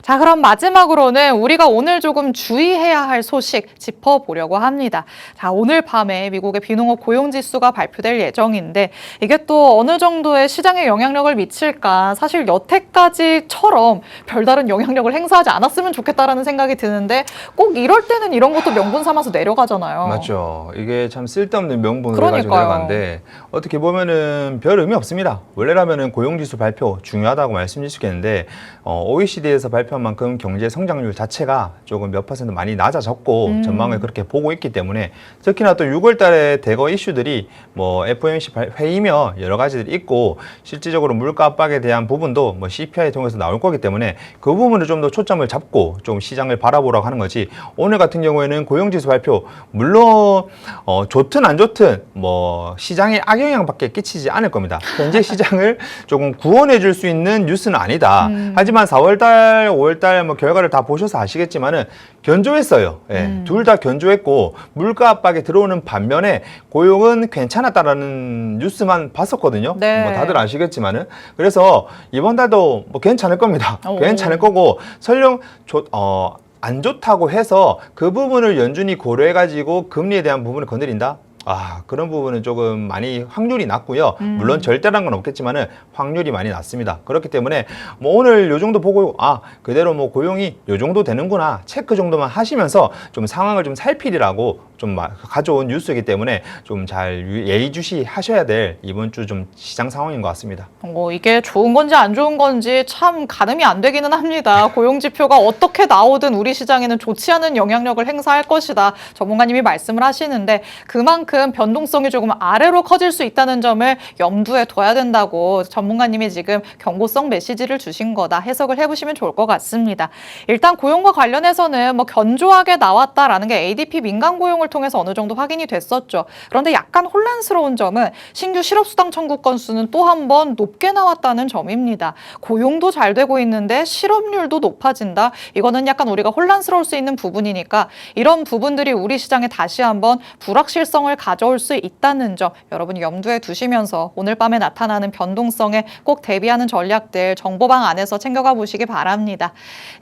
자, 그럼 마지막으로는 우리가 오늘 조금 주의해야 할 소식 짚어보려고 합니다. 자, 오늘 밤에 미국의 비농업 고용지수가 발표될 예정인데, 이게 또 어느 정도의 시장에 영향력을 미칠까, 사실 여태까지처럼 별다른 영향력을 행사하지 않았으면 좋겠다라는 생각이 드는데, 꼭 이럴 때는 이런 것도 명분 삼아서 내려가잖아요. 맞죠. 이게 참 쓸데없는 명분을 가지고 그러니까요. 내려가는데, 어떻게 보면은 별 의미 없습니다. 원래라면은 고용지수 발표 중요하다고 말씀드리겠는데, OECD에서 발표한 만큼 경제 성장률 자체가 조금 몇 퍼센트 많이 낮아졌고 전망을 그렇게 보고 있기 때문에, 특히나 또 6월 달에 대거 이슈들이 뭐 FOMC 회의며 여러 가지들이 있고, 실질적으로 물가 압박에 대한 부분도 뭐 CPI 통해서 나올 거기 때문에 그 부분을 좀 더 초점을 잡고 좀 시장을 바라보라고 하는 거지, 오늘 같은 경우에는 고용지수 발표 물론 좋든 안 좋든 뭐 시장에 악영향밖에 끼치지 않을 겁니다. 현재 시장을 조금 구원해 줄 수 있는 뉴스는 아니다. 하지만 4월달, 5월달 뭐 결과를 다 보셔서 아시겠지만은 견조했어요. 예, 둘 다 견조했고 물가 압박에 들어오는 반면에 고용은 괜찮았다라는 뉴스만 봤었거든요. 네. 뭐 다들 아시겠지만은, 그래서 이번 달도 뭐 괜찮을 겁니다. 괜찮을 거고, 설령 안 좋다고 해서 그 부분을 연준이 고려해가지고 금리에 대한 부분을 건드린다? 그런 부분은 조금 많이 확률이 낮고요. 물론 절대란 건 없겠지만은 확률이 많이 낮습니다. 그렇기 때문에 뭐 오늘 요 정도 보고 그대로 뭐 고용이 요 정도 되는구나 체크 정도만 하시면서 좀 상황을 좀 살피리라고 좀 가져온 뉴스이기 때문에 좀 잘 예의주시 하셔야 될 이번 주 좀 시장 상황인 것 같습니다. 이게 좋은 건지 안 좋은 건지 참 가늠이 안 되기는 합니다. 고용 지표가 어떻게 나오든 우리 시장에는 좋지 않은 영향력을 행사할 것이다, 전문가님이 말씀을 하시는데, 그만큼 변동성이 조금 아래로 커질 수 있다는 점을 염두에 둬야 된다고 전문가님이 지금 경고성 메시지를 주신 거다 해석을 해보시면 좋을 것 같습니다. 일단 고용과 관련해서는 뭐 견조하게 나왔다라는 게 ADP 민간 고용을 통해서 어느 정도 확인이 됐었죠. 그런데 약간 혼란스러운 점은 신규 실업수당 청구 건수는 또 한 번 높게 나왔다는 점입니다. 고용도 잘 되고 있는데 실업률도 높아진다. 이거는 약간 우리가 혼란스러울 수 있는 부분이니까, 이런 부분들이 우리 시장에 다시 한번 불확실성을 가져올 수 있다는 점 여러분이 염두에 두시면서 오늘 밤에 나타나는 변동성에 꼭 대비하는 전략들 정보방 안에서 챙겨가 보시기 바랍니다.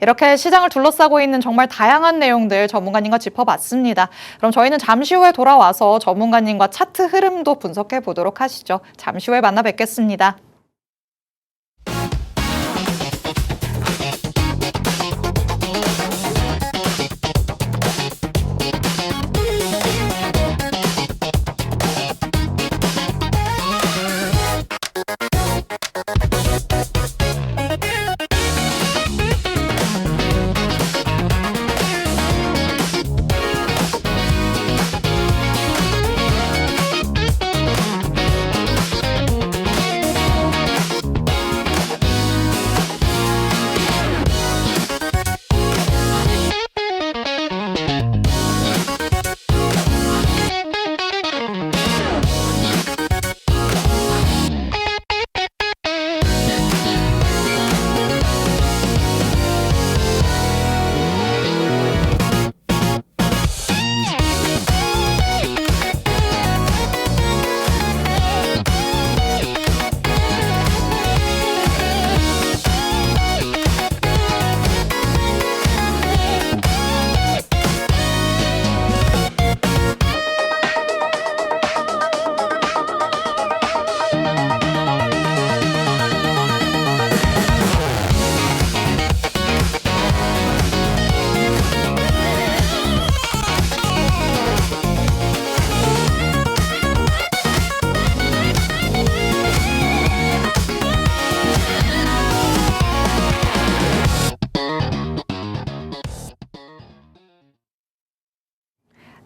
이렇게 시장을 둘러싸고 있는 정말 다양한 내용들 전문가님과 짚어봤습니다. 그럼 저희는 잠시 후에 돌아와서 전문가님과 차트 흐름도 분석해 보도록 하시죠. 잠시 후에 만나 뵙겠습니다.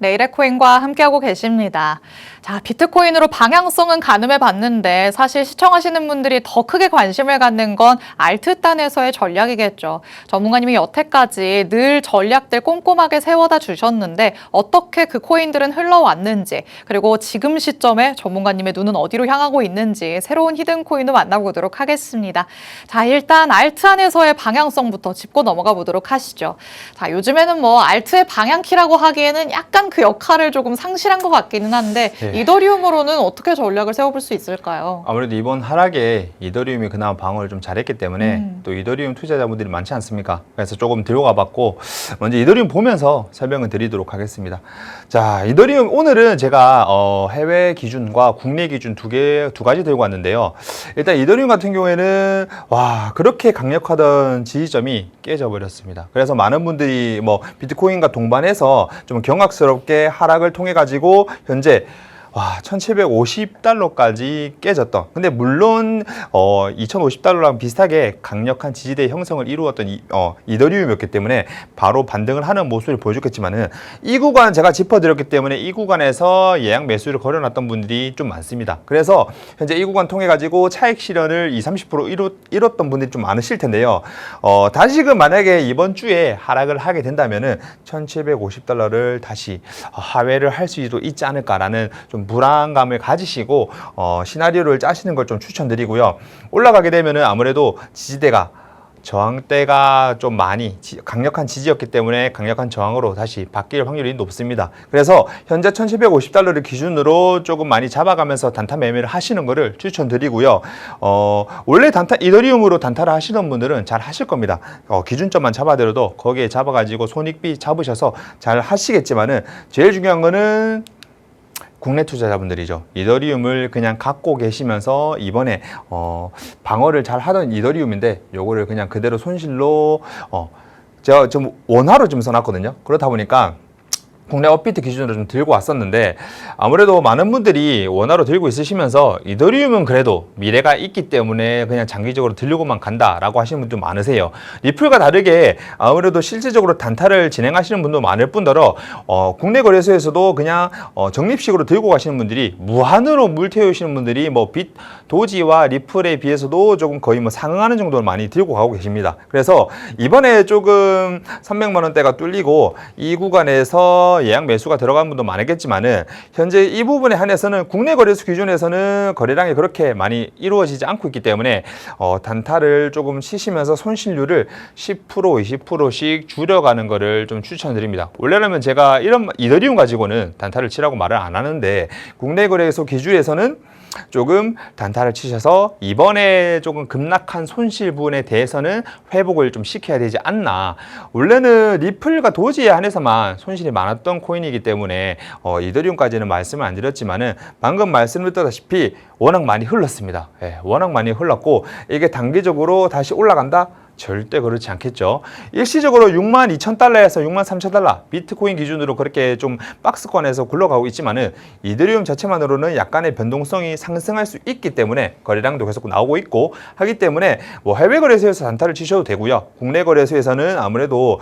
네일의코인과 함께하고 계십니다. 자, 비트코인으로 방향성은 가늠해 봤는데 사실 시청하시는 분들이 더 크게 관심을 갖는 건 알트단에서의 전략이겠죠. 전문가님이 여태까지 늘 전략들 꼼꼼하게 세워다 주셨는데 어떻게 그 코인들은 흘러왔는지, 그리고 지금 시점에 전문가님의 눈은 어디로 향하고 있는지 새로운 히든코인도 만나보도록 하겠습니다. 자, 일단 알트 안에서의 방향성부터 짚고 넘어가 보도록 하시죠. 자, 요즘에는 뭐 알트의 방향키라고 하기에는 약간 그 역할을 조금 상실한 것 같기는 한데 네. 이더리움으로는 어떻게 전략을 세워볼 수 있을까요? 아무래도 이번 하락에 이더리움이 그나마 방어를 좀 잘했기 때문에 또 이더리움 투자자분들이 많지 않습니까? 그래서 조금 들고 가봤고 먼저 이더리움 보면서 설명을 드리도록 하겠습니다. 자, 이더리움 오늘은 제가 해외 기준과 국내 기준 두 가지 들고 왔는데요. 일단 이더리움 같은 경우에는 와, 그렇게 강력하던 지지점이 깨져 버렸습니다. 그래서 많은 분들이 뭐 비트코인과 동반해서 좀 경악스럽게 하락을 통해 가지고 현재 와, 1750달러까지 깨졌던. 근데 물론 2050달러랑 비슷하게 강력한 지지대 형성을 이루었던 이더리움이었기 때문에 바로 반등을 하는 모습을 보여줬겠지만은 이 구간 제가 짚어드렸기 때문에 이 구간에서 예약 매수를 걸어놨던 분들이 좀 많습니다. 그래서 현재 이 구간 통해 가지고 차익 실현을 20-30% 이뤘던 분들이 좀 많으실 텐데요. 다시금 만약에 이번 주에 하락을 하게 된다면은 1750달러를 다시 하회를 할 수도 있지 않을까라는 좀 불안감을 가지시고 시나리오를 짜시는 걸 좀 추천드리고요. 올라가게 되면은 아무래도 지지대가 저항대가 좀 많이 강력한 지지였기 때문에 강력한 저항으로 다시 바뀔 확률이 높습니다. 그래서 현재 1750달러를 기준으로 조금 많이 잡아가면서 단타 매매를 하시는 거를 추천드리고요. 원래 이더리움으로 단타를 하시던 분들은 잘 하실 겁니다. 기준점만 잡아들어도 거기에 잡아가지고 손익비 잡으셔서 잘 하시겠지만은 제일 중요한 거는 국내 투자자분들이죠. 이더리움을 그냥 갖고 계시면서 이번에 방어를 잘 하던 이더리움인데 요거를 그냥 그대로 손실로 제가 좀 원화로 좀 써놨거든요. 그렇다 보니까 국내 업비트 기준으로 좀 들고 왔었는데 아무래도 많은 분들이 원화로 들고 있으시면서 이더리움은 그래도 미래가 있기 때문에 그냥 장기적으로 들고만 간다라고 하시는 분도 많으세요. 리플과 다르게 아무래도 실질적으로 단타를 진행하시는 분도 많을 뿐더러 국내 거래소에서도 그냥 적립식으로 들고 가시는 분들이 무한으로 물 태우시는 분들이 뭐 도지와 리플에 비해서도 조금 거의 뭐 상응하는 정도로 많이 들고 가고 계십니다. 그래서 이번에 조금 300만 원대가 뚫리고 이 구간에서 예약 매수가 들어간 분도 많겠지만은 현재 이 부분에 한해서는 국내 거래소 기준에서는 거래량이 그렇게 많이 이루어지지 않고 있기 때문에 단타를 조금 치시면서 손실률을 10% 20%씩 줄여가는 거를 좀 추천드립니다. 원래라면 제가 이런 이더리움 가지고는 단타를 치라고 말을 안 하는데 국내 거래소 기준에서는 조금 단타를 치셔서 이번에 조금 급락한 손실 부분에 대해서는 회복을 좀 시켜야 되지 않나. 원래는 리플과 도지에 한해서만 손실이 많았던 코인이기 때문에 이더리움까지는 말씀을 안 드렸지만은 방금 말씀드렸다시피 워낙 많이 흘렀습니다. 워낙 많이 흘렀고 이게 단기적으로 다시 올라간다? 절대 그렇지 않겠죠. 일시적으로 62,000달러에서 63,000달러 비트코인 기준으로 그렇게 좀 박스권에서 굴러가고 있지만은 이더리움 자체만으로는 약간의 변동성이 상승할 수 있기 때문에 거래량도 계속 나오고 있고 하기 때문에 뭐 해외 거래소에서 단타를 치셔도 되고요. 국내 거래소에서는 아무래도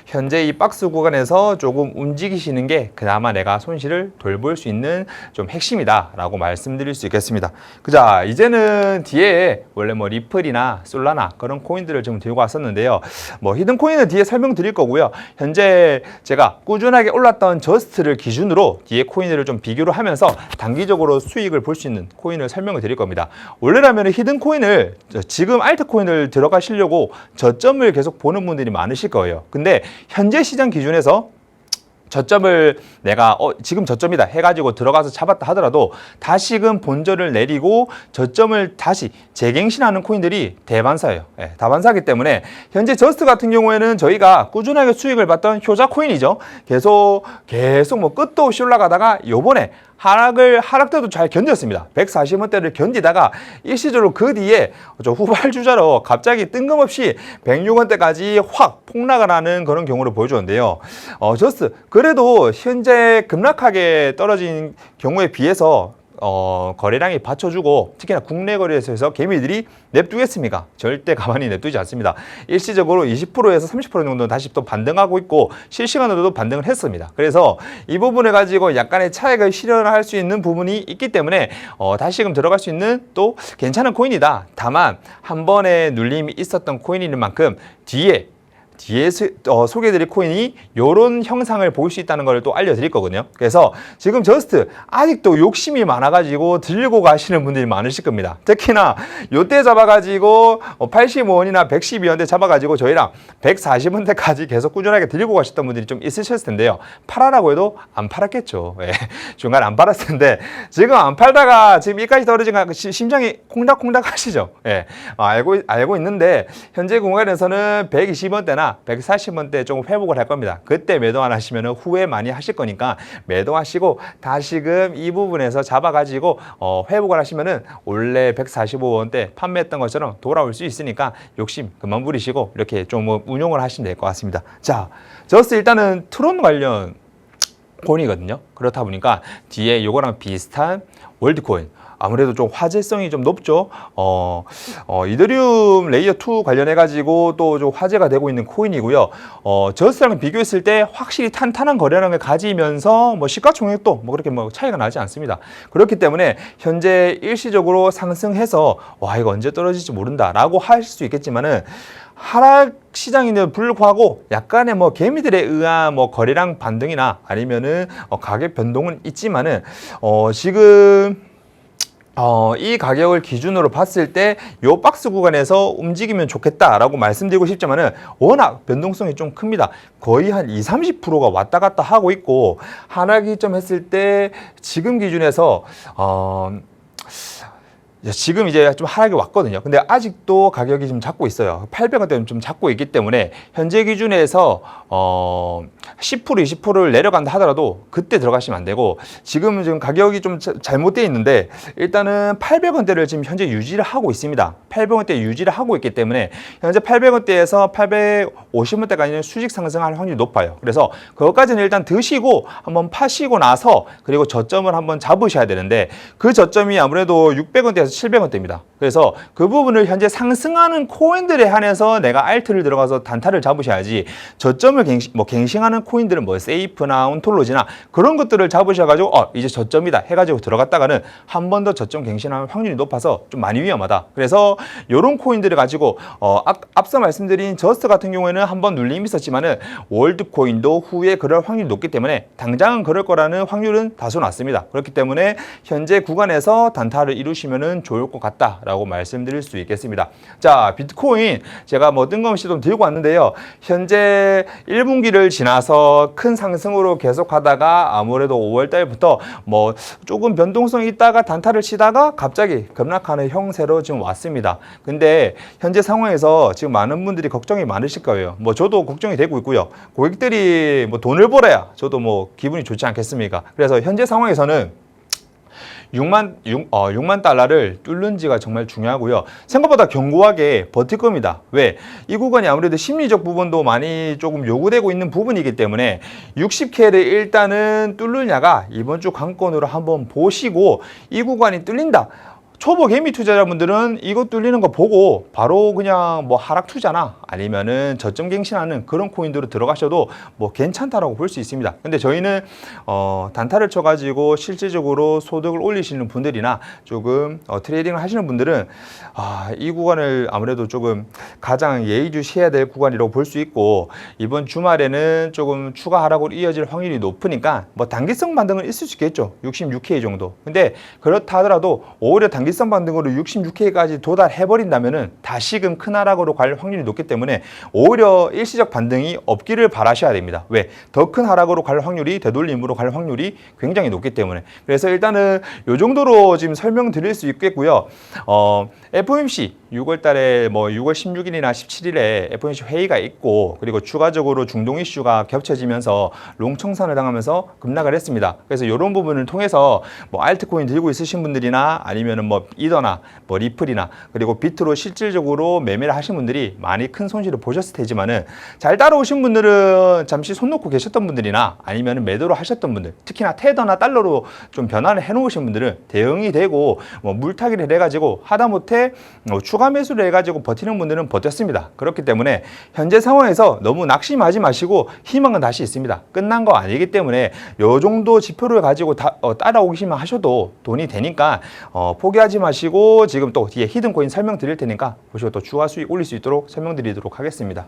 현재 이 박스 구간에서 조금 움직이시는 게 그나마 내가 손실을 덜 볼 수 있는 좀 핵심이다라고 말씀드릴 수 있겠습니다. 자, 이제는 뒤에 원래 뭐 리플이나 솔라나 그런 코인들을 좀 들고 왔었는데요. 뭐 히든 코인은 뒤에 설명드릴 거고요. 현재 제가 꾸준하게 올랐던 저스트를 기준으로 뒤에 코인들을 좀 비교를 하면서 단기적으로 수익을 볼 수 있는 코인을 설명을 드릴 겁니다. 원래라면 히든 코인을 지금 알트 코인을 들어가시려고 저점을 계속 보는 분들이 많으실 거예요. 근데 현재 시장 기준에서 저점을 내가 지금 저점이다 해가지고 들어가서 잡았다 하더라도 다시금 본전을 내리고 저점을 다시 재갱신하는 코인들이 대반사예요. 다반사이기 때문에 현재 저스트 같은 경우에는 저희가 꾸준하게 수익을 봤던 효자 코인이죠. 계속 뭐 끝도 없이 올라가다가 요번에 하락 때도 잘 견뎠습니다. 140원대를 견디다가 일시적으로 그 뒤에 후발주자로 갑자기 뜬금없이 106원대까지 확 폭락을 하는 그런 경우를 보여주는데요. 저스트 그래도 현재 급락하게 떨어진 경우에 비해서 거래량이 받쳐주고 특히나 국내 거래소에서 개미들이 냅두겠습니까? 절대 가만히 냅두지 않습니다. 일시적으로 20%에서 30% 정도는 다시 또 반등하고 있고 실시간으로도 반등을 했습니다. 그래서 이 부분을 가지고 약간의 차익을 실현할 수 있는 부분이 있기 때문에 다시금 들어갈 수 있는 또 괜찮은 코인이다. 다만 한 번의 눌림이 있었던 코인인 만큼 뒤에 소개해드릴 코인이 이런 형상을 보일 수 있다는 걸 또 알려드릴 거거든요. 그래서 지금 저스트 아직도 욕심이 많아가지고 들고 가시는 분들이 많으실 겁니다. 특히나 요때 잡아가지고 85원이나 112원대 잡아가지고 저희랑 140원대까지 계속 꾸준하게 들고 가셨던 분들이 좀 있으셨을 텐데요. 팔아라고 해도 안 팔았겠죠. 예, 중간에 안 팔았을 텐데 지금 안 팔다가 지금 이까지 떨어지니까 심장이 콩닥콩닥 하시죠. 예, 알고 있는데 현재 공간에서는 120원대나 140원대 조금 회복을 할 겁니다. 그때 매도 안 하시면 후회 많이 하실 거니까 매도하시고 다시금 이 부분에서 잡아가지고 회복을 하시면은 원래 145원대 판매했던 것처럼 돌아올 수 있으니까 욕심 그만 부리시고 이렇게 좀 뭐 운용을 하시면 될 것 같습니다. 자, 저스 일단은 트론 관련 코인이거든요. 그렇다 보니까 뒤에 요거랑 비슷한 월드코인 아무래도 좀 화제성이 좀 높죠. 이더리움 레이어 2 관련해 가지고 또 좀 화제가 되고 있는 코인이고요. 저스트랑 비교했을 때 확실히 탄탄한 거래량을 가지면서 뭐 시가총액도 뭐 그렇게 뭐 차이가 나지 않습니다. 그렇기 때문에 현재 일시적으로 상승해서 와 이거 언제 떨어질지 모른다라고 할 수 있겠지만은 하락 시장인데도 불구하고 약간의 뭐 개미들에 의한 뭐 거래량 반등이나 아니면은 가격 변동은 있지만은 지금 이 가격을 기준으로 봤을 때 이 박스 구간에서 움직이면 좋겠다라고 말씀드리고 싶지만은 워낙 변동성이 좀 큽니다. 거의 한 20-30%가 왔다 갔다 하고 있고 하락이 좀 했을 때 지금 기준에서 지금 이제 좀 하락이 왔거든요. 근데 아직도 가격이 좀 잡고 있어요. 800원대는 좀 잡고 있기 때문에 현재 기준에서 10% 20%를 내려간다 하더라도 그때 들어가시면 안 되고 지금 가격이 좀 잘못되어 있는데 일단은 800원대를 지금 현재 유지를 하고 있습니다. 800원대 유지를 하고 있기 때문에 현재 800원대에서 850원대까지는 수직 상승할 확률이 높아요. 그래서 그것까지는 일단 드시고 한번 파시고 나서 그리고 저점을 한번 잡으셔야 되는데 그 저점이 아무래도 600원대에서 700원대입니다. 그래서 그 부분을 현재 상승하는 코인들에 한해서 내가 알트를 들어가서 단타를 잡으셔야지 저점을 갱신하는 코인들은 뭐 세이프나 온톨로지나 그런 것들을 잡으셔가지고 이제 저점이다 해가지고 들어갔다가는 한 번 더 저점 갱신하는 확률이 높아서 좀 많이 위험하다. 그래서 이런 코인들을 가지고 앞서 말씀드린 저스트 같은 경우에는 한번 눌림이 있었지만은 월드코인도 후에 그럴 확률이 높기 때문에 당장은 그럴 거라는 확률은 다소 낮습니다. 그렇기 때문에 현재 구간에서 단타를 이루시면은 좋을 것 같다라고 말씀드릴 수 있겠습니다. 자, 비트코인 제가 뭐 뜬금없이 좀 들고 왔는데요. 현재 1분기를 지나서 큰 상승으로 계속하다가 아무래도 5월 달부터 뭐 조금 변동성이 있다가 단타를 치다가 갑자기 급락하는 형세로 지금 왔습니다. 근데 현재 상황에서 지금 많은 분들이 걱정이 많으실 거예요. 뭐 저도 걱정이 되고 있고요. 고객들이 뭐 돈을 벌어야 저도 뭐 기분이 좋지 않겠습니까? 그래서 현재 상황에서는 6만 달러를 뚫는지가 정말 중요하고요. 생각보다 견고하게 버틸 겁니다. 왜? 이 구간이 아무래도 심리적 부분도 많이 조금 요구되고 있는 부분이기 때문에 60K를 일단은 뚫느냐가 이번 주 관건으로 한번 보시고 이 구간이 뚫린다. 초보 개미 투자자분들은 이거 뚫리는 거 보고 바로 그냥 뭐 하락 투자나 아니면은 저점 갱신하는 그런 코인들로 들어가셔도 뭐 괜찮다라고 볼 수 있습니다. 근데 저희는 단타를 쳐가지고 실질적으로 소득을 올리시는 분들이나 조금 트레이딩을 하시는 분들은 이 구간을 아무래도 조금 가장 예의주시해야 될 구간이라고 볼 수 있고 이번 주말에는 조금 추가 하락으로 이어질 확률이 높으니까 뭐 단기성 반등은 있을 수 있겠죠. 66K 정도. 근데 그렇다 하더라도 오히려 단기성 반등으로 66K까지 도달해버린다면은 다시금 큰 하락으로 갈 확률이 높기 때문에 오히려 일시적 반등이 없기를 바라셔야 됩니다. 왜? 더 큰 하락으로 갈 확률이 되돌림으로 갈 확률이 굉장히 높기 때문에. 그래서 일단은 이 정도로 지금 설명드릴 수 있겠고요. FOMC 6월 달에 뭐 6월 16일이나 17일에 FOMC 회의가 있고 그리고 추가적으로 중동 이슈가 겹쳐지면서 롱 청산을 당하면서 급락을 했습니다. 그래서 이런 부분을 통해서 뭐 알트코인 들고 있으신 분들이나 아니면은 뭐 뭐 이더나 뭐 리플이나 그리고 비트로 실질적으로 매매를 하신 분들이 많이 큰 손실을 보셨을 테지만은 잘 따라오신 분들은 잠시 손 놓고 계셨던 분들이나 아니면 매도를 하셨던 분들, 특히나 테더나 달러로 좀 변화를 해놓으신 분들은 대응이 되고 뭐 물타기를 해가지고 하다못해 추가 매수를 해가지고 버티는 분들은 버텼습니다. 그렇기 때문에 현재 상황에서 너무 낙심하지 마시고 희망은 다시 있습니다. 끝난 거 아니기 때문에 요 정도 지표를 가지고 따라오기만 하셔도 돈이 되니까 포기하지 마시고 지금 또 뒤에 히든코인 설명드릴 테니까 보시고 또 추가 수익 올릴 수 있도록 설명드리도록 하겠습니다.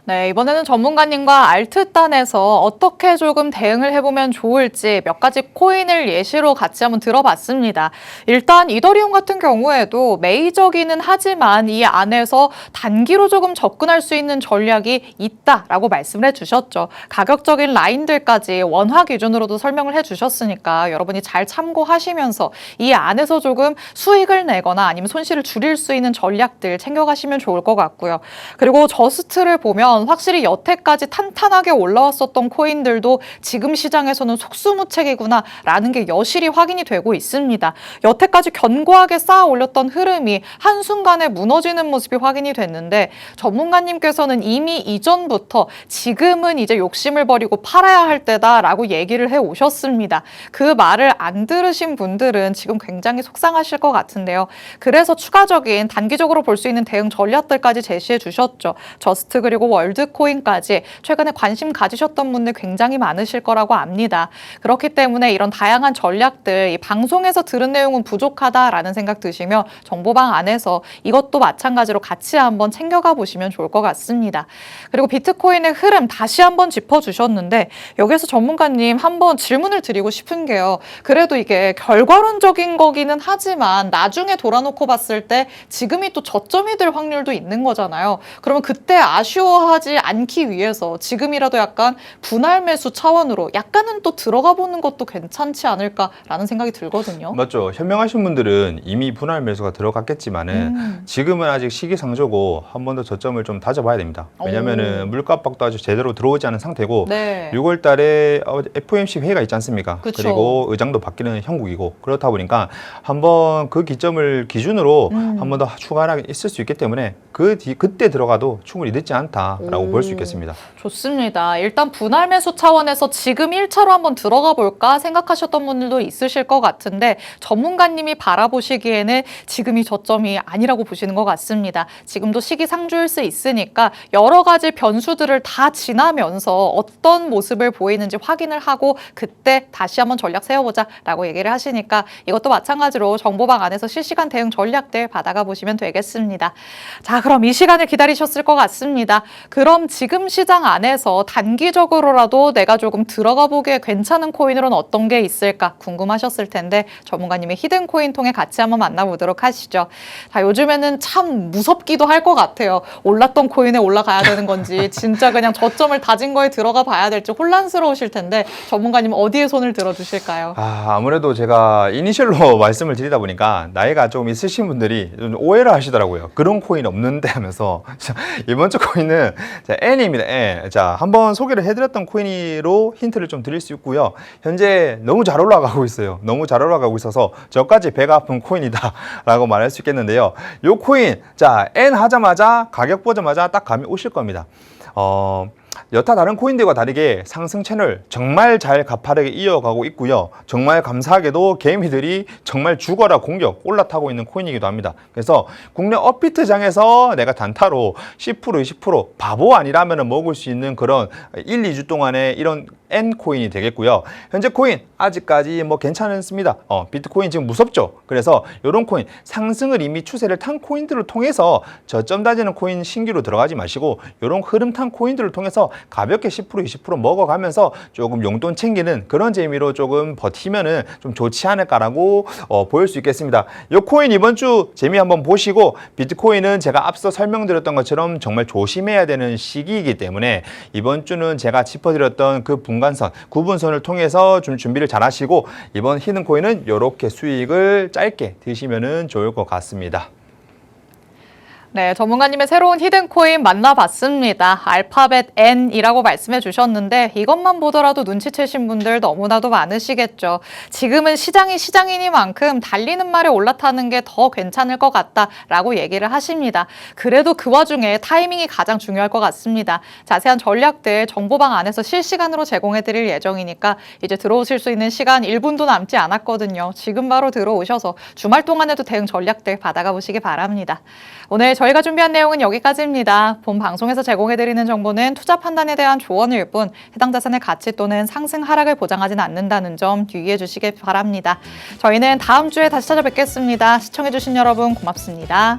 네, 이번에는 전문가님과 알트단에서 어떻게 조금 대응을 해보면 좋을지 몇 가지 코인을 예시로 같이 한번 들어봤습니다. 일단 이더리움 같은 경우에도 메이저기는 하지만 이 안에서 단기로 조금 접근할 수 있는 전략이 있다라고 말씀을 해주셨죠. 가격적인 라인들까지 원화 기준으로도 설명을 해주셨으니까 여러분이 잘 참고하시면서 이 안에서 조금 수익을 내거나 아니면 손실을 줄일 수 있는 전략들 챙겨가시면 좋을 것 같고요. 그리고 저스트를 보면 확실히 여태까지 탄탄하게 올라왔었던 코인들도 지금 시장에서는 속수무책이구나라는 게 여실히 확인이 되고 있습니다. 여태까지 견고하게 쌓아 올렸던 흐름이 한순간에 무너지는 모습이 확인이 됐는데 전문가님께서는 이미 이전부터 지금은 이제 욕심을 버리고 팔아야 할 때다라고 얘기를 해 오셨습니다. 그 말을 안 들으신 분들은 지금 굉장히 속상하실 것 같은데요. 그래서 추가적인 단기적으로 볼 수 있는 대응 전략들까지 제시해 주셨죠. 저스트 그리고 월드코인까지 최근에 관심 가지셨던 분들 굉장히 많으실 거라고 압니다. 그렇기 때문에 이런 다양한 전략들, 이 방송에서 들은 내용은 부족하다라는 생각 드시며 정보방 안에서 이것도 마찬가지로 같이 한번 챙겨가 보시면 좋을 것 같습니다. 그리고 비트코인의 흐름 다시 한번 짚어주셨는데 여기서 전문가님 한번 질문을 드리고 싶은 게요. 그래도 이게 결과론적인 거기는 하지만 나중에 돌아놓고 봤을 때 지금이 또 저점이 될 확률도 있는 거잖아요. 그러면 그때 아쉬워하지 않기 위해서 지금이라도 약간 분할 매수 차원으로 약간은 또 들어가 보는 것도 괜찮지 않을까라는 생각이 들거든요. 맞죠. 현명하신 분들은 이미 분할 매수가 들어갔겠지만은 지금은 아직 시기상조고 한 번 더 저점을 좀 다져봐야 됩니다. 왜냐면은 물가박도 아직 제대로 들어오지 않은 상태고 네. 6월 달에 FOMC 회의가 있지 않습니까? 그쵸. 그리고 의장도 바뀌는 형국이고 그렇다 보니까 한번 그 기점을 기준으로 한 번 더 추가하게 있을 수 있기 때문에 그때 들어가도 충분히 늦지 않다라고 볼 수 있겠습니다. 좋습니다. 일단 분할 매수 차원에서 지금 1차로 한번 들어가 볼까 생각하셨던 분들도 있으실 것 같은데 전문가님이 바라보시기에는 지금이 저점이 아니라고 보시는 것 같습니다. 지금도 시기상조일 수 있으니까 여러 가지 변수들을 다 지나면서 어떤 모습을 보이는지 확인을 하고 그때 다시 한번 전략 세워보자라고 얘기를 하시니까 이것도 마찬가지로 정보방 안에서 실시간 대응 전략들 받아가 보시면 되겠습니다. 자, 그럼 이 시간을 기다리셨을 것 같습니다. 그럼 지금 시장 안에서 단기적으로라도 내가 조금 들어가 보기에 괜찮은 코인으로는 어떤 게 있을까 궁금하셨을 텐데 전문가님의 히든 코인 통해 같이 한번 만나보도록 하시죠. 자, 요즘에는 참 무섭기도 할 것 같아요. 올랐던 코인에 올라가야 되는 건지 진짜 그냥 저점을 다진 거에 들어가 봐야 될지 혼란스러우실 텐데 전문가님 어디에 손을 들어주실까요? 아무래도 제가 이니셜로 말씀을 드리다 보니까 나이가 좀 있으신 분들이 좀 오해를 하시더라고요. 그런 코인 없는데 하면서 이번 주 코인은 N입니다. N. 자, 한번 소개를 해드렸던 코인으로 힌트를 좀 드릴 수 있고요. 현재 너무 잘 올라가고 있어요. 너무 잘 올라가고 있어서 저까지 배가 아픈 코인이다라고 말할 수 있겠는데요. 이 코인, 자, N 하자마자 가격 보자마자 딱 감이 오실 겁니다. 여타 다른 코인들과 다르게 상승 채널 정말 잘 가파르게 이어가고 있고요. 정말 감사하게도 개미들이 정말 죽어라 공격 올라타고 있는 코인이기도 합니다. 그래서 국내 업비트장에서 내가 단타로 10% 20% 바보 아니라면 먹을 수 있는 그런 1, 2주 동안의 이런 N 코인이 되겠고요. 현재 코인 아직까지 뭐 괜찮습니다. 비트코인 지금 무섭죠. 그래서 이런 코인 상승을 이미 추세를 탄 코인들을 통해서 저점 다지는 코인 신규로 들어가지 마시고 이런 흐름 탄 코인들을 통해서 가볍게 10% 20% 먹어가면서 조금 용돈 챙기는 그런 재미로 조금 버티면은 좀 좋지 않을까라고 보일 수 있겠습니다. 이 코인 이번 주 재미 한번 보시고 비트코인은 제가 앞서 설명드렸던 것처럼 정말 조심해야 되는 시기이기 때문에 이번 주는 제가 짚어드렸던 그 분간선, 구분선을 통해서 좀 준비를 잘 하시고 이번 히든코인은 이렇게 수익을 짧게 드시면은 좋을 것 같습니다. 네, 전문가님의 새로운 히든코인 만나봤습니다. 알파벳 N이라고 말씀해 주셨는데 이것만 보더라도 눈치채신 분들 너무나도 많으시겠죠. 지금은 시장이 시장이니만큼 달리는 말에 올라타는 게 더 괜찮을 것 같다라고 얘기를 하십니다. 그래도 그 와중에 타이밍이 가장 중요할 것 같습니다. 자세한 전략들 정보방 안에서 실시간으로 제공해 드릴 예정이니까 이제 들어오실 수 있는 시간 1분도 남지 않았거든요. 지금 바로 들어오셔서 주말 동안에도 대응 전략들 받아가 보시기 바랍니다. 오늘 저희가 준비한 내용은 여기까지입니다. 본 방송에서 제공해드리는 정보는 투자 판단에 대한 조언일 뿐 해당 자산의 가치 또는 상승 하락을 보장하진 않는다는 점 유의해 주시기 바랍니다. 저희는 다음 주에 다시 찾아뵙겠습니다. 시청해주신 여러분 고맙습니다.